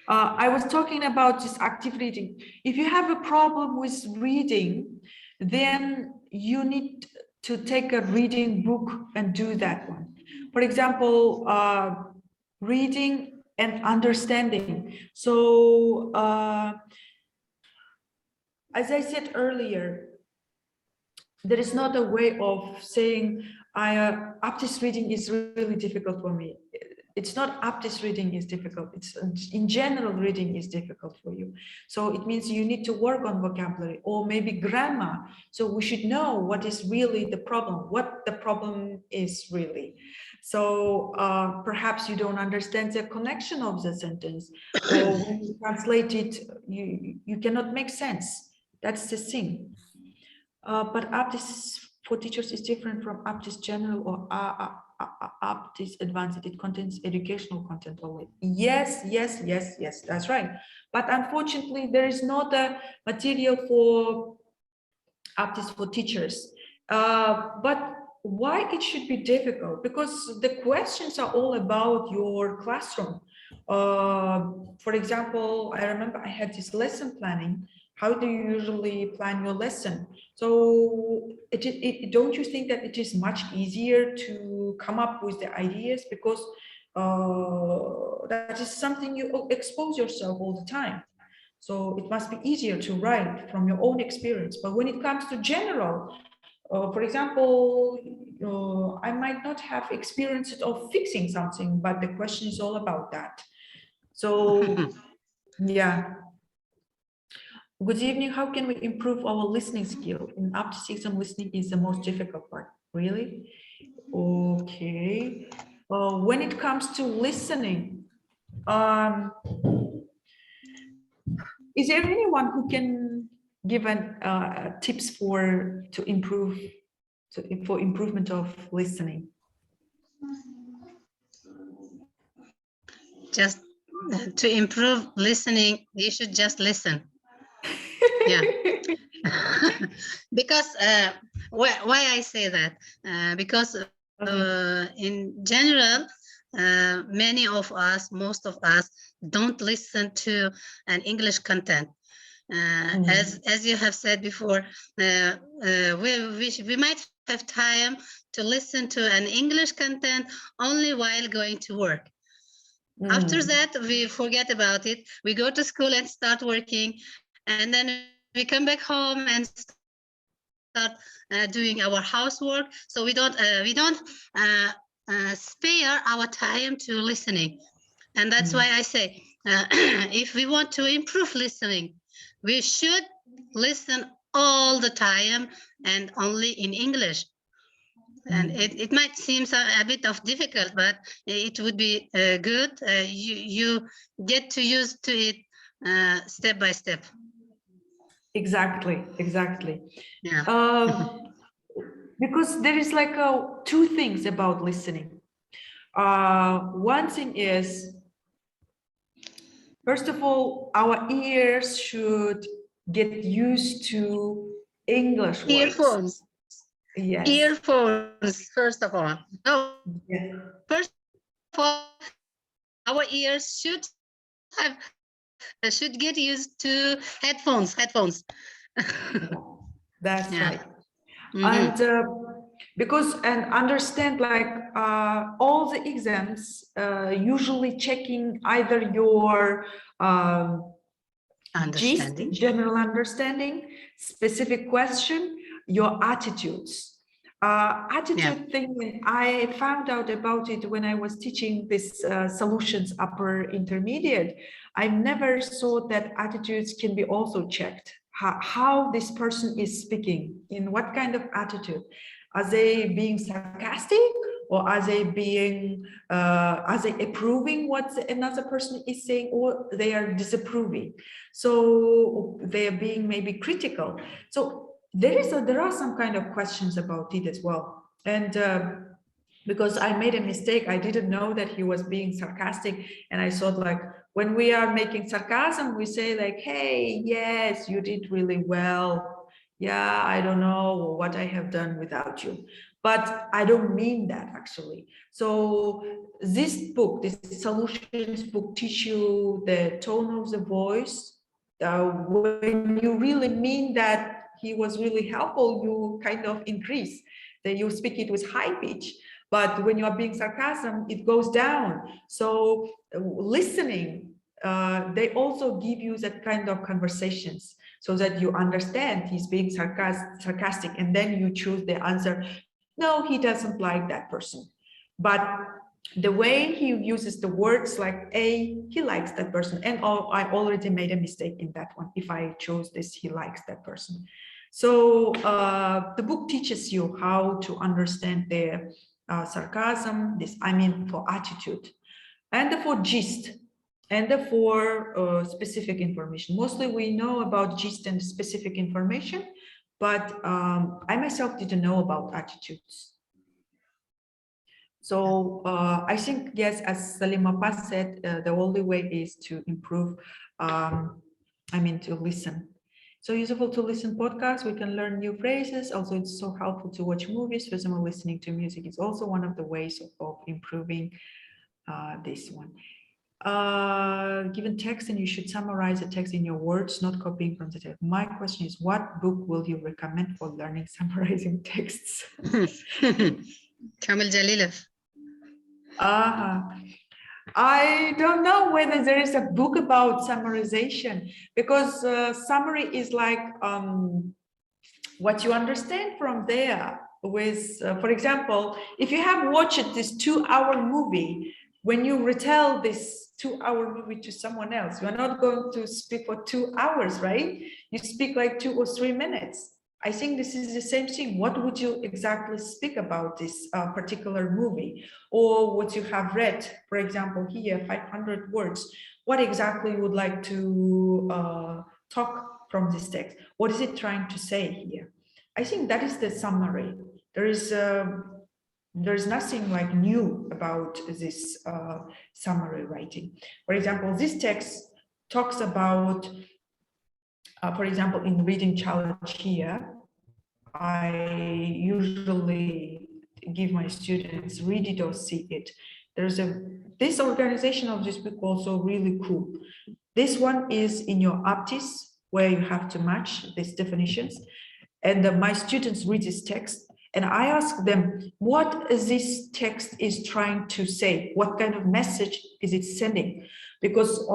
I was talking about this active reading. If you have a problem with reading, then you need to take a reading book and do that one. For example, reading and understanding. So, as I said earlier, there is not a way of saying, Aptis reading is really difficult for me. It's not Aptis reading is difficult. It's in general reading is difficult for you. So it means you need to work on vocabulary or maybe grammar. So we should know what is really the problem, what the problem is really. So perhaps you don't understand the connection of the sentence, or when you translate it, you cannot make sense. That's the thing. But Aptis for teachers is different from Aptis general or Aptis advanced. It contains educational content only. Yes, that's right. But unfortunately, there is not a material for Aptis for teachers. But why it should be difficult? Because the questions are all about your classroom. For example, I remember I had this lesson planning. How do you usually plan your lesson? So don't you think that it is much easier to come up with the ideas, because that is something you expose yourself all the time. So it must be easier to write from your own experience. But when it comes to general, for example, I might not have experience of fixing something, but the question is all about that. So yeah. Good evening. How can we improve our listening skill? In Aptis exam, listening is the most difficult part. Really? Okay. When it comes to listening, is there anyone who can give tips for improvement of listening? Just to improve listening, you should just listen. Yeah. Because why I say that? Because in general, many of us, most of us, don't listen to an English content. As you have said before, we might have time to listen to an English content only while going to work. After that, we forget about it. We go to school and start working, and then we come back home and start doing our housework. So we don't spare our time to listening. And that's why I say, if we want to improve listening, we should listen all the time and only in English. And it might seem a bit of difficult, but it would be good. You get to use to it step by step. Exactly. Yeah. Because there is like two things about listening. One thing is, first of all, our ears should get used to English words. Earphones. Yes. Earphones, first of all. No. Yeah. First of all, our ears should get used to headphones. That's right. Mm-hmm. And understand, like all the exams usually checking either your Understanding. gist, general understanding, specific question, your attitudes. Attitude thing, I found out about it when I was teaching this solutions upper intermediate. I never saw that attitudes can be also checked. How this person is speaking, in what kind of attitude. Are they being sarcastic, or are they approving what another person is saying, or they are disapproving? So they are being maybe critical. So there are some kind of questions about it as well. And because I made a mistake, I didn't know that he was being sarcastic, and I thought, like, when we are making sarcasm, we say like, hey, yes, you did really well. Yeah, I don't know what I have done without you. But I don't mean that, actually. So this book, this solutions book, teach you the tone of the voice. When you really mean that he was really helpful, you kind of increase. That you speak it with high pitch. But when you are being sarcasm, it goes down. So listening, they also give you that kind of conversations, so that you understand he's being sarcastic, and then you choose the answer. No, he doesn't like that person. But the way he uses the words, like, he likes that person, and I already made a mistake in that one. If I chose this, he likes that person. So the book teaches you how to understand the sarcasm, for attitude, and for gist, and for specific information. Mostly we know about gist and specific information, but I myself didn't know about attitudes. So I think, yes, as 𝗁𝗲𝗧 said, the only way is to improve, to listen. So useful to listen podcasts, we can learn new phrases. Also, it's so helpful to watch movies. Furthermore, listening to music is also one of the ways of improving this one. Given text, and you should summarize the text in your words, not copying from the text. My question is, what book will you recommend for learning summarizing texts? Kamil Jalilov. I don't know whether there is a book about summarization, because summary is like what you understand from there. With, for example, if you have watched this 2-hour movie, when you retell this 2-hour movie to someone else, you are not going to speak for 2 hours, right? You speak like 2 or 3 minutes. I think this is the same thing. What would you exactly speak about this particular movie, or what you have read? For example, here, 500 words. What exactly you would like to talk from this text? What is it trying to say here? I think that is the summary. There's nothing like new about this summary writing. For example, this text talks about, for example, in reading challenge here, I usually give my students read it or see it. This organization of this book also really cool. This one is in your Aptis, where you have to match these definitions. And my students read this text, And I ask them, what is this text is trying to say? What kind of message is it sending? Because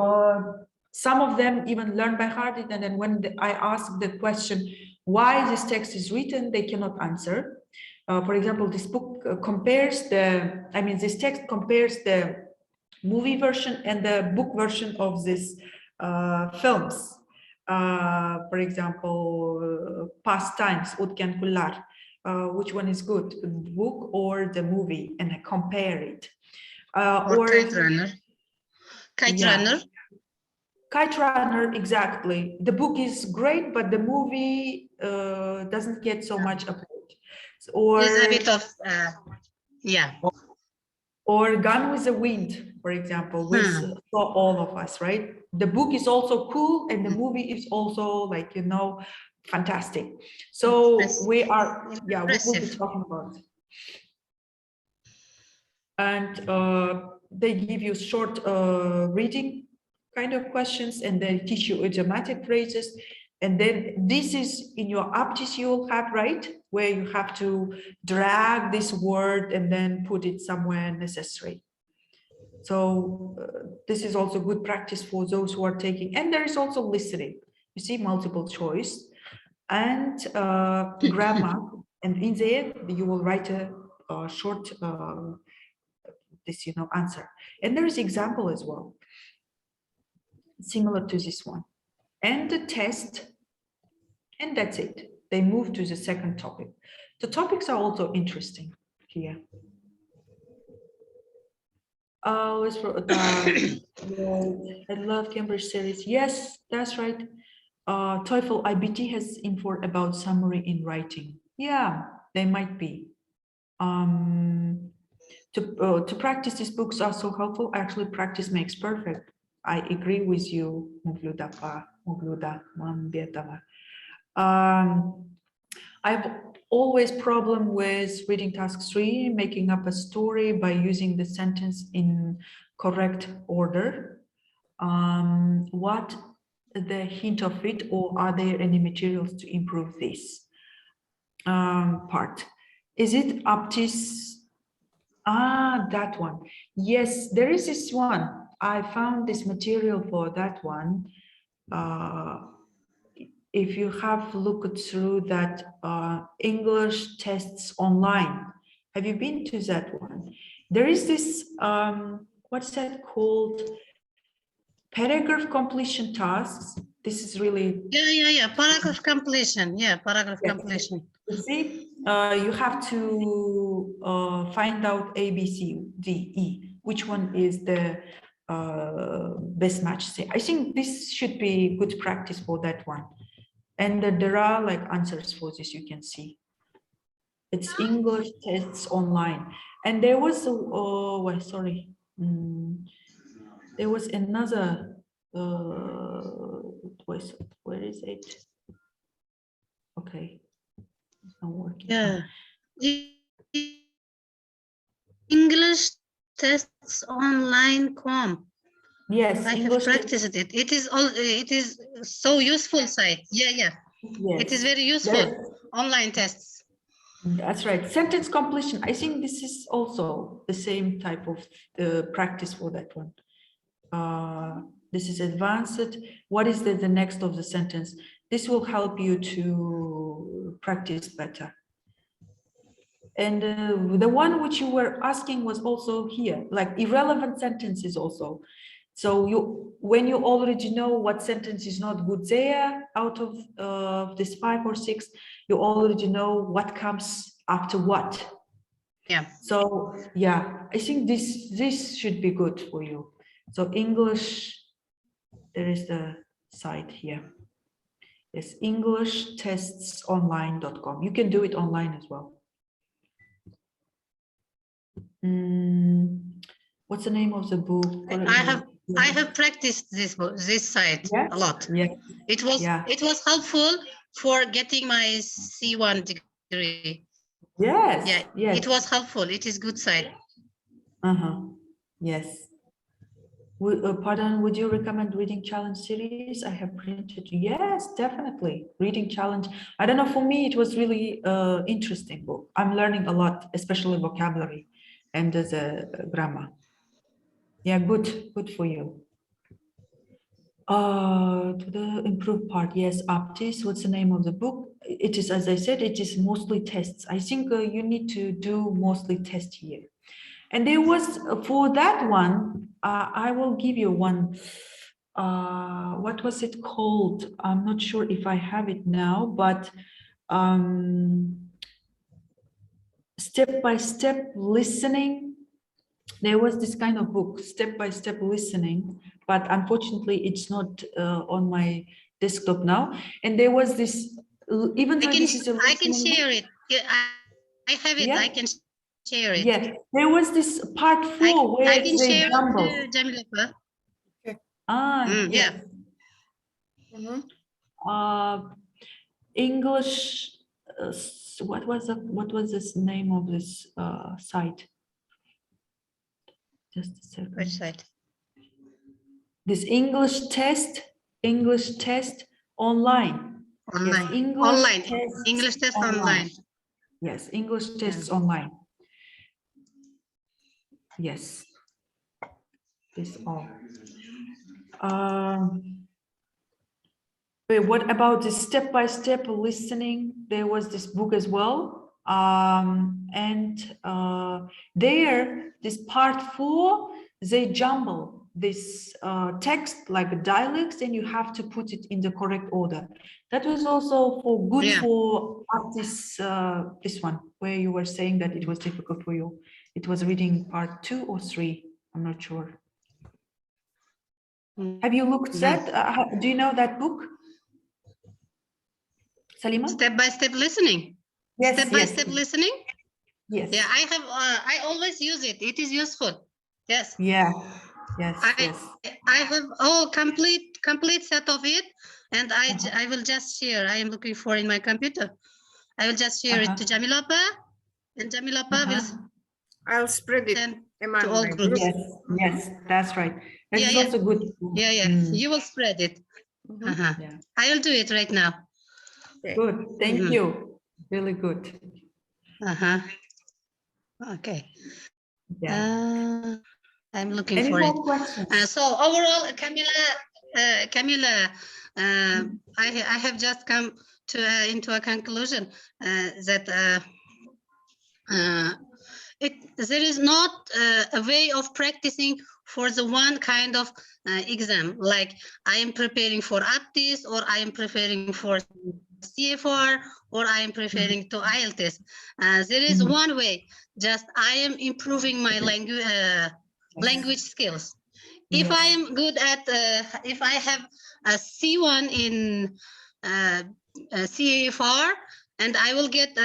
some of them even learn by heart it, and then when I ask the question, why this text is written, they cannot answer. For example, this book compares this text compares the movie version and the book version of this films. For example, Past Times, 𝗬𝗏𝗀𝗀𝗧𝗏. Which one is good, the book or the movie, and I compare it. Or Kite Runner. Kite Runner. Kite Runner, exactly. The book is great, but the movie doesn't get so much approach. Or is a bit of Or Gone with the Wind, for example, with For All of Us, right? The book is also cool, and the movie is also like, you know, fantastic. So we will be talking about it. And they give you short reading kind of questions, and they teach you idiomatic phrases. And then this is in your Aptis you will have, right? Where you have to drag this word and then put it somewhere necessary. So this is also good practice for those who are taking, and there is also listening. You see, multiple choice and grammar, and in there you will write a short answer. And there is example as well, similar to this one, and the test, and that's it. They move to the second topic. The topics are also interesting here. I love Cambridge series. Yes, that's right. TOEFL IBT has info about summary in writing. Yeah, they might be. To practice, these books are so helpful. Actually, practice makes perfect. I agree with you, 𝗫𝗏𝗫𝗏𝗫𝗏𝗫𝗏𝗫𝗏. I have always problem with reading task 3, making up a story by using the sentence in correct order. What the hint of it, or are there any materials to improve this part? Is it Aptis? That one. Yes, there is this one. I found this material for that one. If you have looked through that English tests online, have you been to that one? There is this, what's that called? Paragraph completion tasks. This is really... Paragraph completion. Paragraph completion. You see, you have to find out A, B, C, D, E. Which one is the best match? I think this should be good practice for that one. And there are like answers for this, you can see. It's English tests online. And there was, there was another, where is it? Okay, it's not working. English tests online.com. Yes, I have practiced it. It is so useful site. Yes. It is very useful. Online tests. That's right. Sentence completion. I think this is also the same type of practice for that one. This is advanced. What is the next of the sentence? This will help you to practice better. And the one which you were asking was also here, like irrelevant sentences also. So when you already know what sentence is not good there, out of this 5 or 6, you already know what comes after what. So I think this should be good for you. So English, there is the site here. Yes, englishtestsonline.com. You can do it online as well. What's the name of the book? I have practiced this site a lot. It was helpful for getting my C1 degree. Yes. It was helpful. It is good site. Yes. Pardon, would you recommend reading challenge series? I have printed. Yes, definitely. Reading challenge. I don't know, for me, it was really interesting book. I'm learning a lot, especially vocabulary and the grammar. Yeah, good for you. To the improved part, yes, Aptis, what's the name of the book? It is, as I said, it is mostly tests. I think you need to do mostly test here. And there was, for that one, I will give you one. What was it called? I'm not sure if I have it now, but step-by-step listening. There was this kind of book, step-by-step listening, but unfortunately it's not on my desktop now. And there was this, even though this is a I can share it. Yeah, I have it. Yeah. I can share it. Yes, there was this part 4 where I can they share jumble. it to 𝗵𝗂𝗧𝗧. Yes. Mhm. English. What was this name of this site? Just a second. Which side? This English test online. Online. Yes, English test online. Yes, English tests online. Yes. This all. Wait, what about the step-by-step listening? There was this book as well. There, this part 4, they jumble this text like dialects, and you have to put it in the correct order. That was also good for Aptis, this one, where you were saying that it was difficult for you. It was reading part 2 or 3, I'm not sure. Have you looked at that? Do you know that book? Salima? Step-by-step listening. Yes. Step-by-step listening. Yes. Yeah, I have. I always use it. It is useful. Yes. Yeah. Yes. I have complete set of it, and I will just share. I am looking for in my computer. I will just share it to 𝗵𝗂𝗧𝗏, and 𝗵𝗂𝗏 will. I'll spread it among to all my groups. Yes, that's right. That is also good. Yeah. You will spread it. Yeah. I will do it right now. Good. Thank you. Really good. Okay. Yeah. I'm looking Any for more it. questions? So overall, Kamila, I have just come to into a conclusion that there is not a way of practicing for the one kind of exam, like I am preparing for Aptis, or I am preparing for CEFR, or I am preparing to IELTS. There is one way, just I am improving my language skills. If I am good at, if I have a C1 in CEFR, and I will get,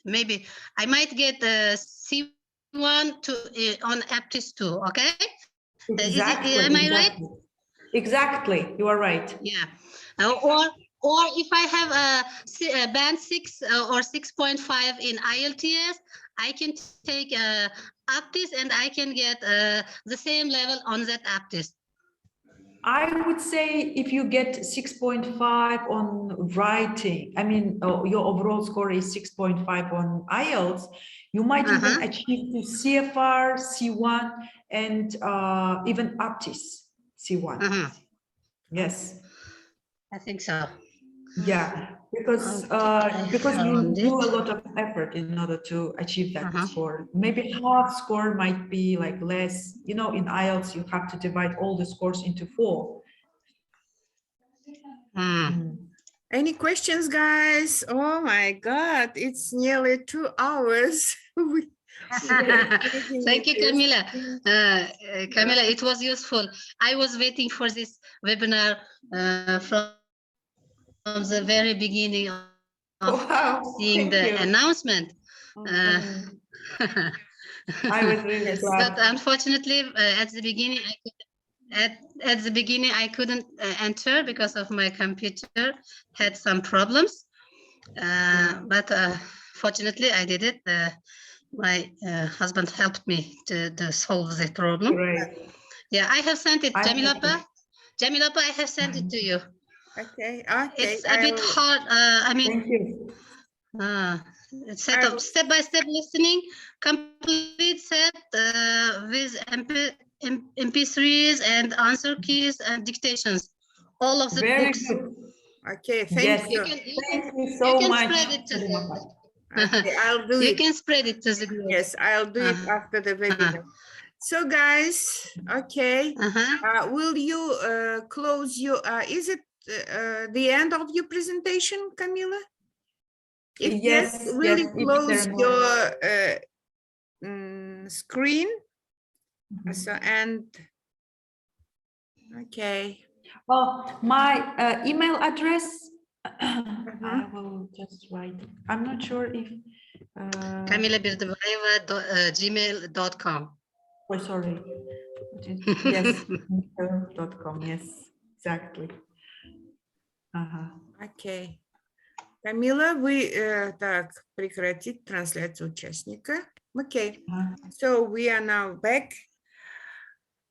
maybe I might get C1 on Aptis too, okay? Exactly. Am I right? Exactly, you are right. Yeah. Or if I have a band 6 or 6.5 in IELTS, I can take Aptis and I can get the same level on that Aptis. I would say if you get 6.5 on writing, I mean, your overall score is 6.5 on IELTS, you might even achieve the CEFR, C1, and even Aptis, C1. Yes. I think so. Yeah, because you do a lot of effort in order to achieve that score. Maybe half score might be like less, you know, in IELTS you have to divide all the scores into 4. Any questions, guys? Oh my God, it's nearly 2 hours. Thank you, Kamila. Kamila, it was useful. I was waiting for this webinar from the very beginning of seeing the announcement. I was really glad. But unfortunately, at the beginning, I couldn't enter because of my computer had some problems. But fortunately, I did it. My husband helped me to solve the problem. Great. Yeah, I have sent it, Kamila Berdibaeva. Kamila Berdibaeva, I have sent it to you. Okay. It's a bit hard. I mean, Thank you. Set up step-by-step listening, complete set with MP3s and answer keys and dictations. All of the Very books. good. Okay, thank you. Thank you so much. Spread it to Okay, I'll do you it. can spread it to the group. Yes, I'll do it after the webinar. So guys, okay, will you close your, is it the end of your presentation, Kamila? If yes, will you close your screen? So, and, okay. Oh, my email address, I will just write it. I'm not sure if... 𝗏𝗂𝗧𝗏𝗏𝗏@gmail.com. Oh, sorry. Yes, .com. Yes, exactly. Окей. Камила, вы так прекратить трансляцию участника. Okay. So we are now back.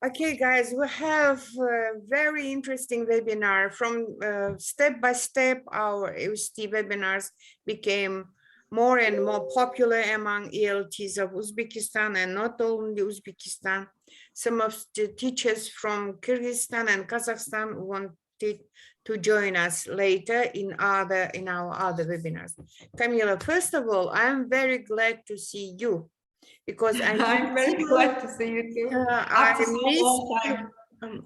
Okay, guys, we have a very interesting webinar. From step by step, our UST webinars became more and more popular among ELTs of Uzbekistan, and not only Uzbekistan. Some of the teachers from Kyrgyzstan and Kazakhstan wanted to join us later in our other webinars. Kamila, first of all, I'm very glad to see you, because I'm very glad to see you too.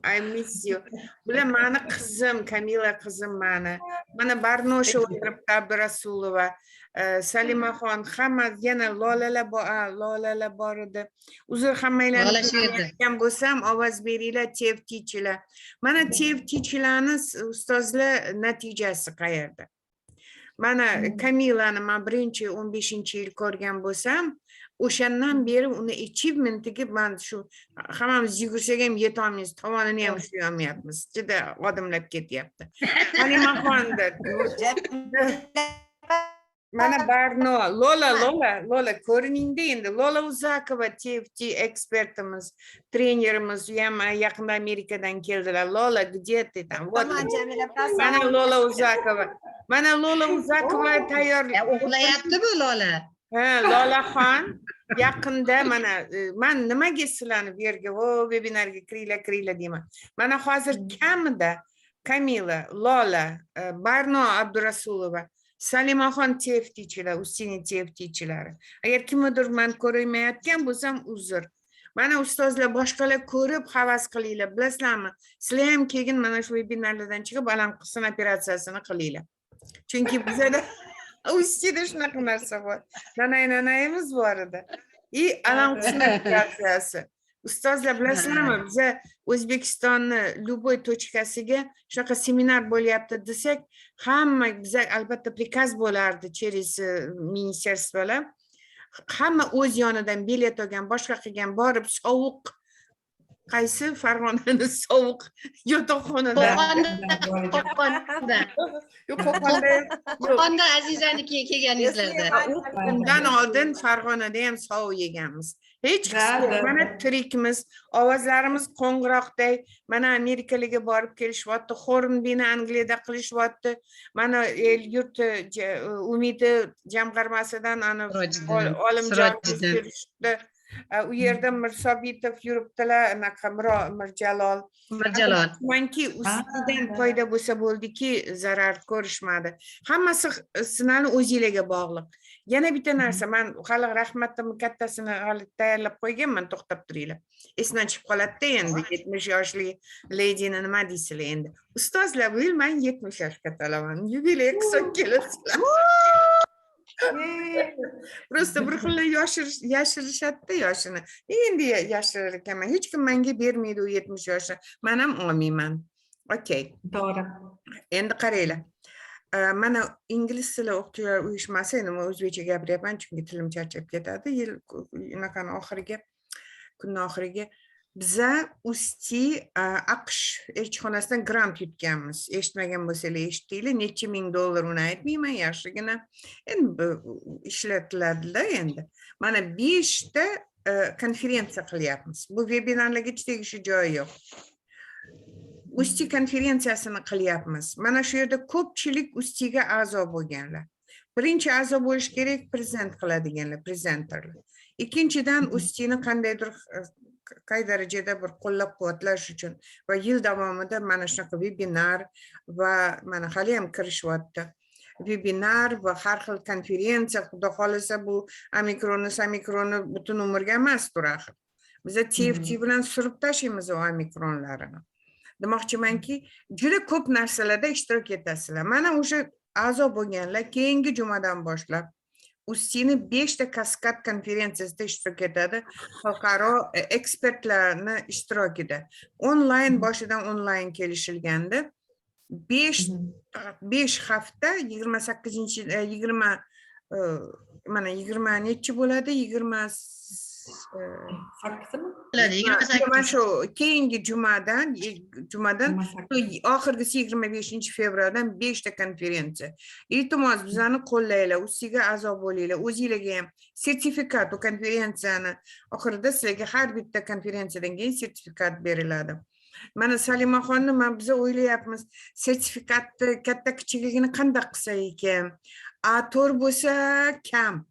I miss you. Bula mani qizim, Kamila qizim mani. Mana barnosha o'tiribdi 𝗕𝗏𝗧𝗦, Salimaxon, hamma yana lolalar bor edi. Uzr hammanglarni ko'rayotgan bo'lsam, ovoz beringlar, 𝗕𝗏𝗧𝗘𝗧. Mana 𝗕𝗏𝗧𝗘𝗧larni ustozlar natijasi qayerda? Mana Kamilani men birinchi 15-yil ko'rgan bo'lsam, o'shandan beri uni achievementiga men shu hammamiz yugursak ham yetolmaymiz, tovonini ham ushlolmayapmiz. Juda odimlab ketyapti. Mana Barno, Lola ko'riningda endi. 𝗨𝗏𝗧𝗏𝗏𝗏 𝗕𝗏𝗧𝗃 ekspertimiz, trenerimiz ham yaqinda Amerikadan keldilar. Lola, где ты там? Вот. Mana 𝗨𝗏𝗧𝗏𝗏𝗏. Mana 𝗨𝗏𝗧𝗏𝗏𝗏 tayyorlab. Uxlayaptimi Lola? Ha, Lolaxon yaqinda mana men nimaga sizlarni bu yerga webinarga kiringlar deyman. Mana hozir kamida Kamila, Lola, Barno Abdurasulova, Salimaxon 𝗕𝗏𝗧𝗃𝗧𝗏, ustini 𝗕𝗏𝗧𝗃𝗧𝗏lari. Agar kimdir men ko'rmayotgan bo'lsam, uzr. Mana ustozlar boshqalar ko'rib havas qilinglar. Bilasizlarmi? Sizlar ham keyin mana shu webinarlardan chiqib alam qism operatsiyasini qilinglar. Chunki bizda ustida shunaqa narsa bor. Nanayimiz bor edi. Alam qism operatsiyasi. Ustozlar bilasizlarmi? Biza O'zbekistonni 𝗬𝗏𝗽𝗀𝗏𝗏𝗏siga shunaqa seminar bo'lyapti desak, hamma biza albatta prikaz bo'lardi через ministerstvolar. Hamma o'z yonidan bilet olgan, boshqa qilgan, borib sovuq, qaysi Farg'onani sovuq yotoqxonada. Qo'qonda Azizanikiga kelganingizlarda. Undan oldin Farg'onada ham sovuq yeganmiz. Hech qismi mana tirikmiz, ovozlarimiz qo'ng'iroqday. Mana Amerikaga borib kelishyapti, 𝗏𝗏𝗃𝗏𝗏 Angliyada qilishyapti. Mana el-yurt umidi jamg'armasidan ana olimjonimiz kelishdi. U yerda 𝗵𝗏𝗏𝗏𝗏𝗏 yuribdilar, anaqa Mirjalol. Manki ustidan foyda bo'lsa bo'ldiki, zarar ko'rishmadi. Hammasi sizlarni o'zingizlarga bog'liq. Yana bitta narsa, men hali rahmatimni kattasini hali tayyorlab qo'yganman, to'xtab turinglar. Esdan chiqib qoladi endi 70 yoshli leydini nima deysizlar endi. Ustozlar, men 70 yoshga to'laman. Yubiley qilsak kelasizlar. Просто bir xillar yashirishadi yoshini. Endi yashirar ekanman. Hech kim menga bermaydi u 70 yoshni. Men ham olmayman. Okay. To'g'ri. Endi qaranglar. Mana ingliz tili o'qituvchilar uyushmasi, endi men o'zbekcha gapiryapman chunki tilim charchab ketadi. Yil unaqani oxiriga, kunning oxiriga biza USTI AQSh elchixonasidan grant yutganmiz. Eshitmagan bo'lsanglar eshitinglar, necha ming dollar uni aytmayman, yaxshigina. Endi ishlatiladi endi. Mana 5 ta konferensiya qilyapmiz. Bu vebinarlarga hech tegishi joyi yo'q. 𝗬𝗏𝗃 konferensiyasini qilyapmiz. Mana shu yerda ko'pchilik 𝗬𝗏𝗃ga a'zo bo'lganlar. Birinchi a'zo bo'lish kerak, prezent qiladiganlar, prezenterlar. Ikkinchidan 𝗬𝗏𝗃ni qandaydir qay darajada bir qo'llab-quvvatlash uchun va yil davomida mana shunaqa webinar va mana hali ham kirishyapti. Webinar va har xil konferensiya, xudo xolasa bu omikroni butun umrga emasdir axir. Biz TFT bilan surib tashlaymiz o omikronlarini. Demoqchimanki, juda ko'p narsalarda ishtirok etasizlar. Mana o'sha a'zo bo'lganlar keyingi jumadan boshlab 𝗬𝗏𝗃ni 5 ta kaskad konferensiyasida ishtirok etadi. Xalqaro ekspertlarni ishtirokida. Onlayn boshidan onlayn kelishilgandi. 5 hafta 28 mana 20 nechi bo'ladi? 28 shu keyingi jumadan oxirgisi 25-fevraldan 5 ta konferensiya. Iltimos bizani qo'llanglar, 𝗬𝗏𝗃ga a'zo bo'linglar. O'zingizlarga ham sertifikat o konferensiyani oxirida sizlarga har bitta konferensiyadan keyin sertifikat beriladi. Mana Salimaxonni biz o'ylayapmiz, sertifikatni katta kichikligini qanday qilsa ekan? A4 bo'lsa kam.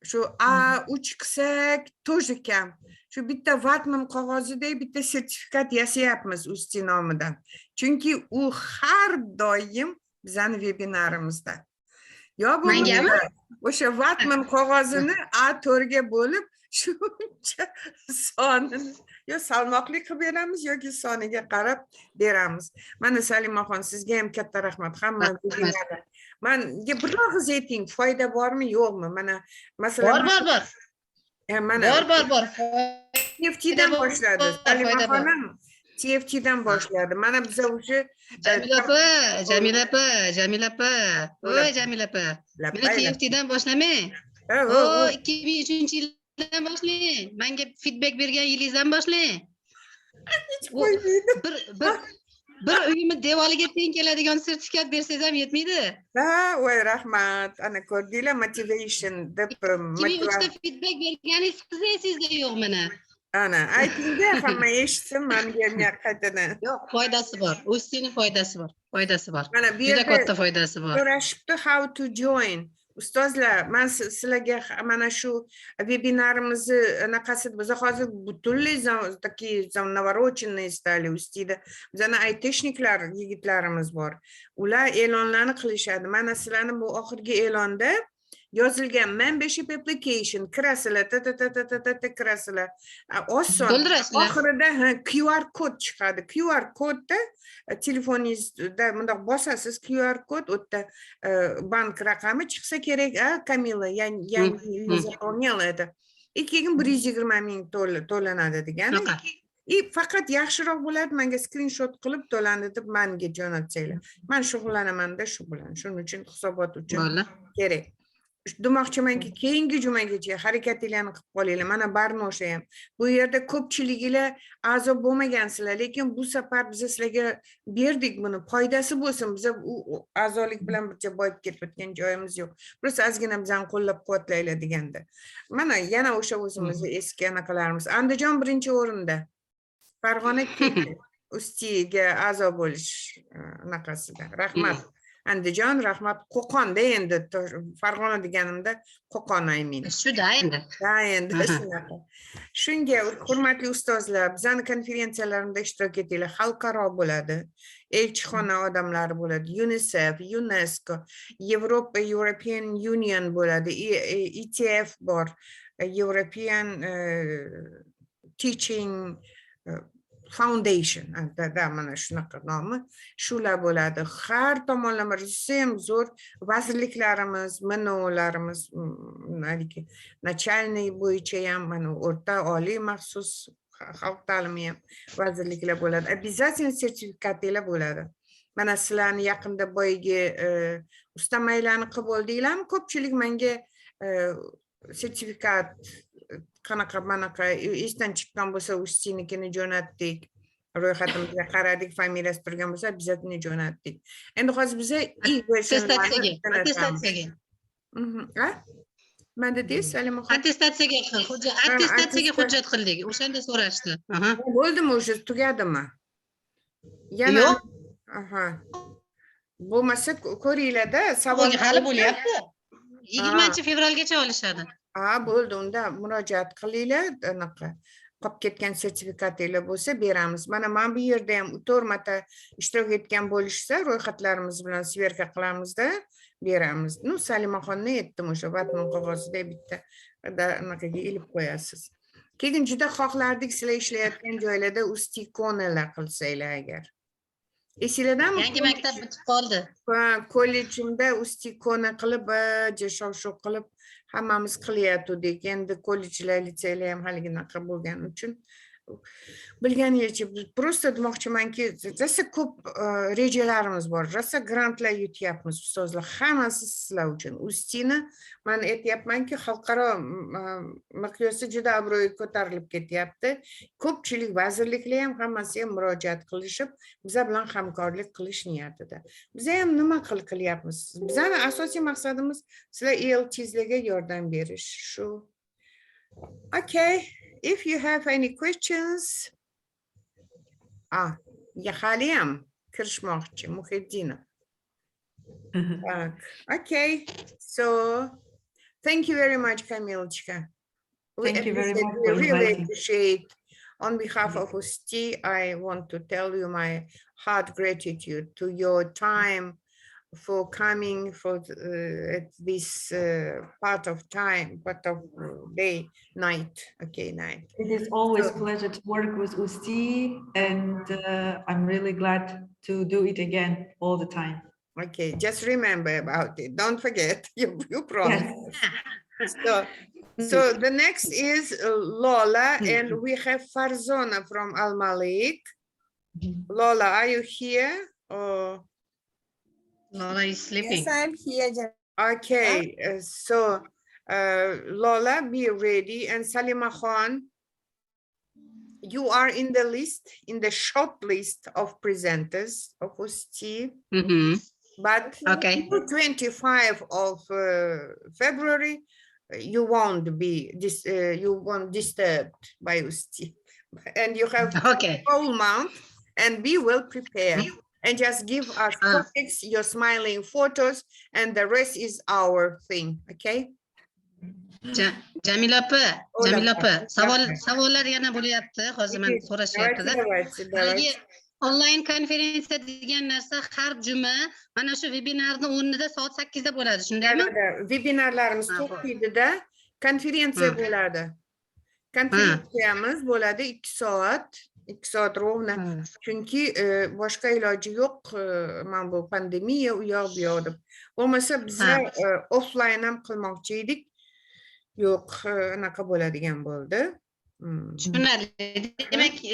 Shu A3 qilsak тоже kam. Shu bitta vatmim qog'ozidagi bitta sertifikat yasayapmiz 𝗬𝗏𝗃 nomidan. Chunki u har doim bizani webinarimizda. Yo bo'lmasa o'sha vatmim qog'ozini A4 ga bo'lib shuncha sonini yo salmoqli qilib beramiz yoki soniga qarab beramiz. Mana Salimaxon, sizga ham katta rahmat. Hamma webinarlar. Menga bir og'iz ayting, foyda bormi, yo'qmi? Mana masalan Bor. Mana Bor. TFTdan boshladi. Salimaxonim TFTdan boshladi. Mana biz o'sha Jamila opa. Voy Jamila opa. Meni TFTdan boshlamang. 2003-yildan boshlang. Menga feedback bergan yilingizdan boshlang. Bir uyimni devoriga teng keladigan sertifikat bersangiz ham yetmaydi. Voy rahmat. Ana ko'rdinglar, motivation deb 2003da feedback berganingiz sizga yo'q mana. Ana aytingda hamma eshitsin, menga qaytadan. Yo'q, foydasi bor. 𝗬𝗏𝗃ning foydasi bor. Mana bu Juda yerda katta foydasi bor. so'rashibdi how to join. Ustozlar, men sizlarga mana shu webinarimizni anaqasida biz hozir butunlay такие zamnavorоченные stali ustida. Bizani aytishniklar yigitlarimiz bor. Ular e'lonlarni qilishadi. Mana sizlarni bu oxirgi e'londa yozilgan membership application kirasizlar, kirasizlar. Oson. Oxirida QR kod chiqadi. QR kodda telefoningizda bundoq bosasiz, QR kod o'tda bank raqami chiqsa kerak, Kamila, yangi zaполнялadi. Keyin 120 ming to'lanadi degani. Faqat yaxshiroq bo'ladi, menga screenshot qilib to'landi deb menga jo'natsanglar. Men shug'ullanaman-da shu bilan. Shuning uchun hisobot uchun kerak. Demoqchimanki, keyingi jumagacha harakatinglarni qilib qolinglar. Mana Barnosha ham. Bu yerda ko'pchiliginglar a'zo bo'lmagansizlar, lekin bu safar biz sizlarga berdik buni. Foydasi bo'lsin. Biz a'zolik bilan bircha boyib ketayotgan joyimiz yo'q. Biroz ozgina bizani qo'llab-quvvatlaylar deganda. Mana yana o'sha o'zimizni eski anaqalarimiz. Andijon birinchi o'rinda. Farg'ona ikkinchi. 𝗬𝗏𝗃ga a'zo bo'lish anaqasida. Rahmat. Andijon, rahmat. Qo'qonda endi Farg'ona deganimda Qo'qon aymin. Shuda endi. Endi shunaqa. Shunga hurmatli ustozlar, bizani konferensiyalarimizda ishtirok etinglar. Xalqaro bo'ladi. Elchixona odamlari bo'ladi. UNICEF, UNESCO, European Union bo'ladi. ETF bor. European Teaching Foundation, mana shunaqa nomi, shular bo'ladi. Har tomonlama ham zo'r vazirliklarimiz, MNOlarimiz, начальный bo'yicha ham, mana o'rta oliy maxsus xalq ta'limi ham vazirliklar bo'ladi. Обязательно sertifikatinglar bo'ladi. Mana sizlarni yaqinda boyagi ustamaylarni qilib oldinglarmi? Ko'pchilik menga sertifikat qanaqa esdan chiqqan bo'lsa 𝗬𝗏𝗃nikini jo'natdik. Ro'yxatimizga qaradik, familiyasi turgan bo'lsa, bizatni jo'natdik. Endi hozir biz nima dedingiz Salimaxon? Attestatsiyaga hujjat qildik. O'shanda so'rashdi. Bo'ldimi o'sha tugadimi? Yana Yo'q. Aha. Bo'lmasa ko'ringlar-da, savol hali bo'lyapti. 20-fevralgacha olishadi. Bo'ldi, unda murojaat qilinglar, anaqa qolib ketgan sertifikatinglar bo'lsa beramiz. Mana men bu yerda ham 4 marta ishtirok etgan bo'lishsa, ro'yxatlarimiz bilan sverka qilamizda, beramiz. Nu, Salimaxonni aytdim o'sha vatman qog'ozida bitta anaqaga ilib qo'yasiz. Keyin juda xohlardik sizlar ishlayotgan joylarda 𝗏𝗏𝗀𝗀𝗀𝗏 qilsanglar agar. Esinglardami? Yangi maktab bitib qoldi. Kollejimda 𝗏𝗏𝗀𝗀𝗀 qilib, shov-shuv qilib hammamiz qilyaptik. Endi kollejlar, litseylar ham haliginaqa bo'lgani uchun bilganingizcha просто demoqchimanki, rosa ko'p rejalarimiz bor. Rosa grantlar yutyapmiz ustozlar. Hammasi sizlar uchun. 𝗏𝗏ni men aytyapmanki, xalqaro miqyosi juda obro'yi ko'tarilib ketyapti. Ko'pchilik vazirliklar ham hammasi ham murojaat qilishib, bizlar bilan hamkorlik qilish niyatida. Biz ham nima qilyapmiz? Bizning asosiy maqsadimiz sizlar 𝗏𝗟𝗧𝗏 yordam berish. Shu. Okay. If you have any questions, haliyam kirishmoqchi Muhiddinov. Okay, so thank you very much, Kamilachka. Thank you very much. We really appreciate. On behalf of 𝗏𝗏, I want to tell you my heart gratitude to your time for coming for at this part of day, night. Okay, night. It is always a pleasure to work with 𝗏𝗏, and I'm really glad to do it again all the time. Okay, just remember about it. Don't forget. You promise. Yes. So the next is Lola, and we have Farzona from Al Malik. Lola, are you here? Or Lola is sleeping. Yes, I'm here. okay, so Lola, be ready, and Salimaxon, you are in the list, in the short list of presenters of 𝗏𝗏. But Okay. 25 of February, you won't be you won't disturbed by 𝗏𝗏, and you have Okay. whole month, and be well prepared. And just give us topics, your smiling photos, and the rest is our thing, okay? Jamila opa, savollar yana bo'lyapti. Hozir men so'rashyapti-da. Onlayn konferensiya degan narsa har juma mana shu vebinarni o'rnida soat 8 da bo'ladi, shundaymi? Vebinarlarimiz 9:da, konferensiya bo'ladi. Konferensiyamiz bo'ladi 2 soat. 2 soat rovna. Chunki boshqa iloji yo'q. Men bu pandemiya u yoq bu yoq deb. Bo'lmasa bizlar offline ham qilmoqchi edik. Yo'q, anaqa bo'ladigan bo'ldi. Tushunarli. Demak,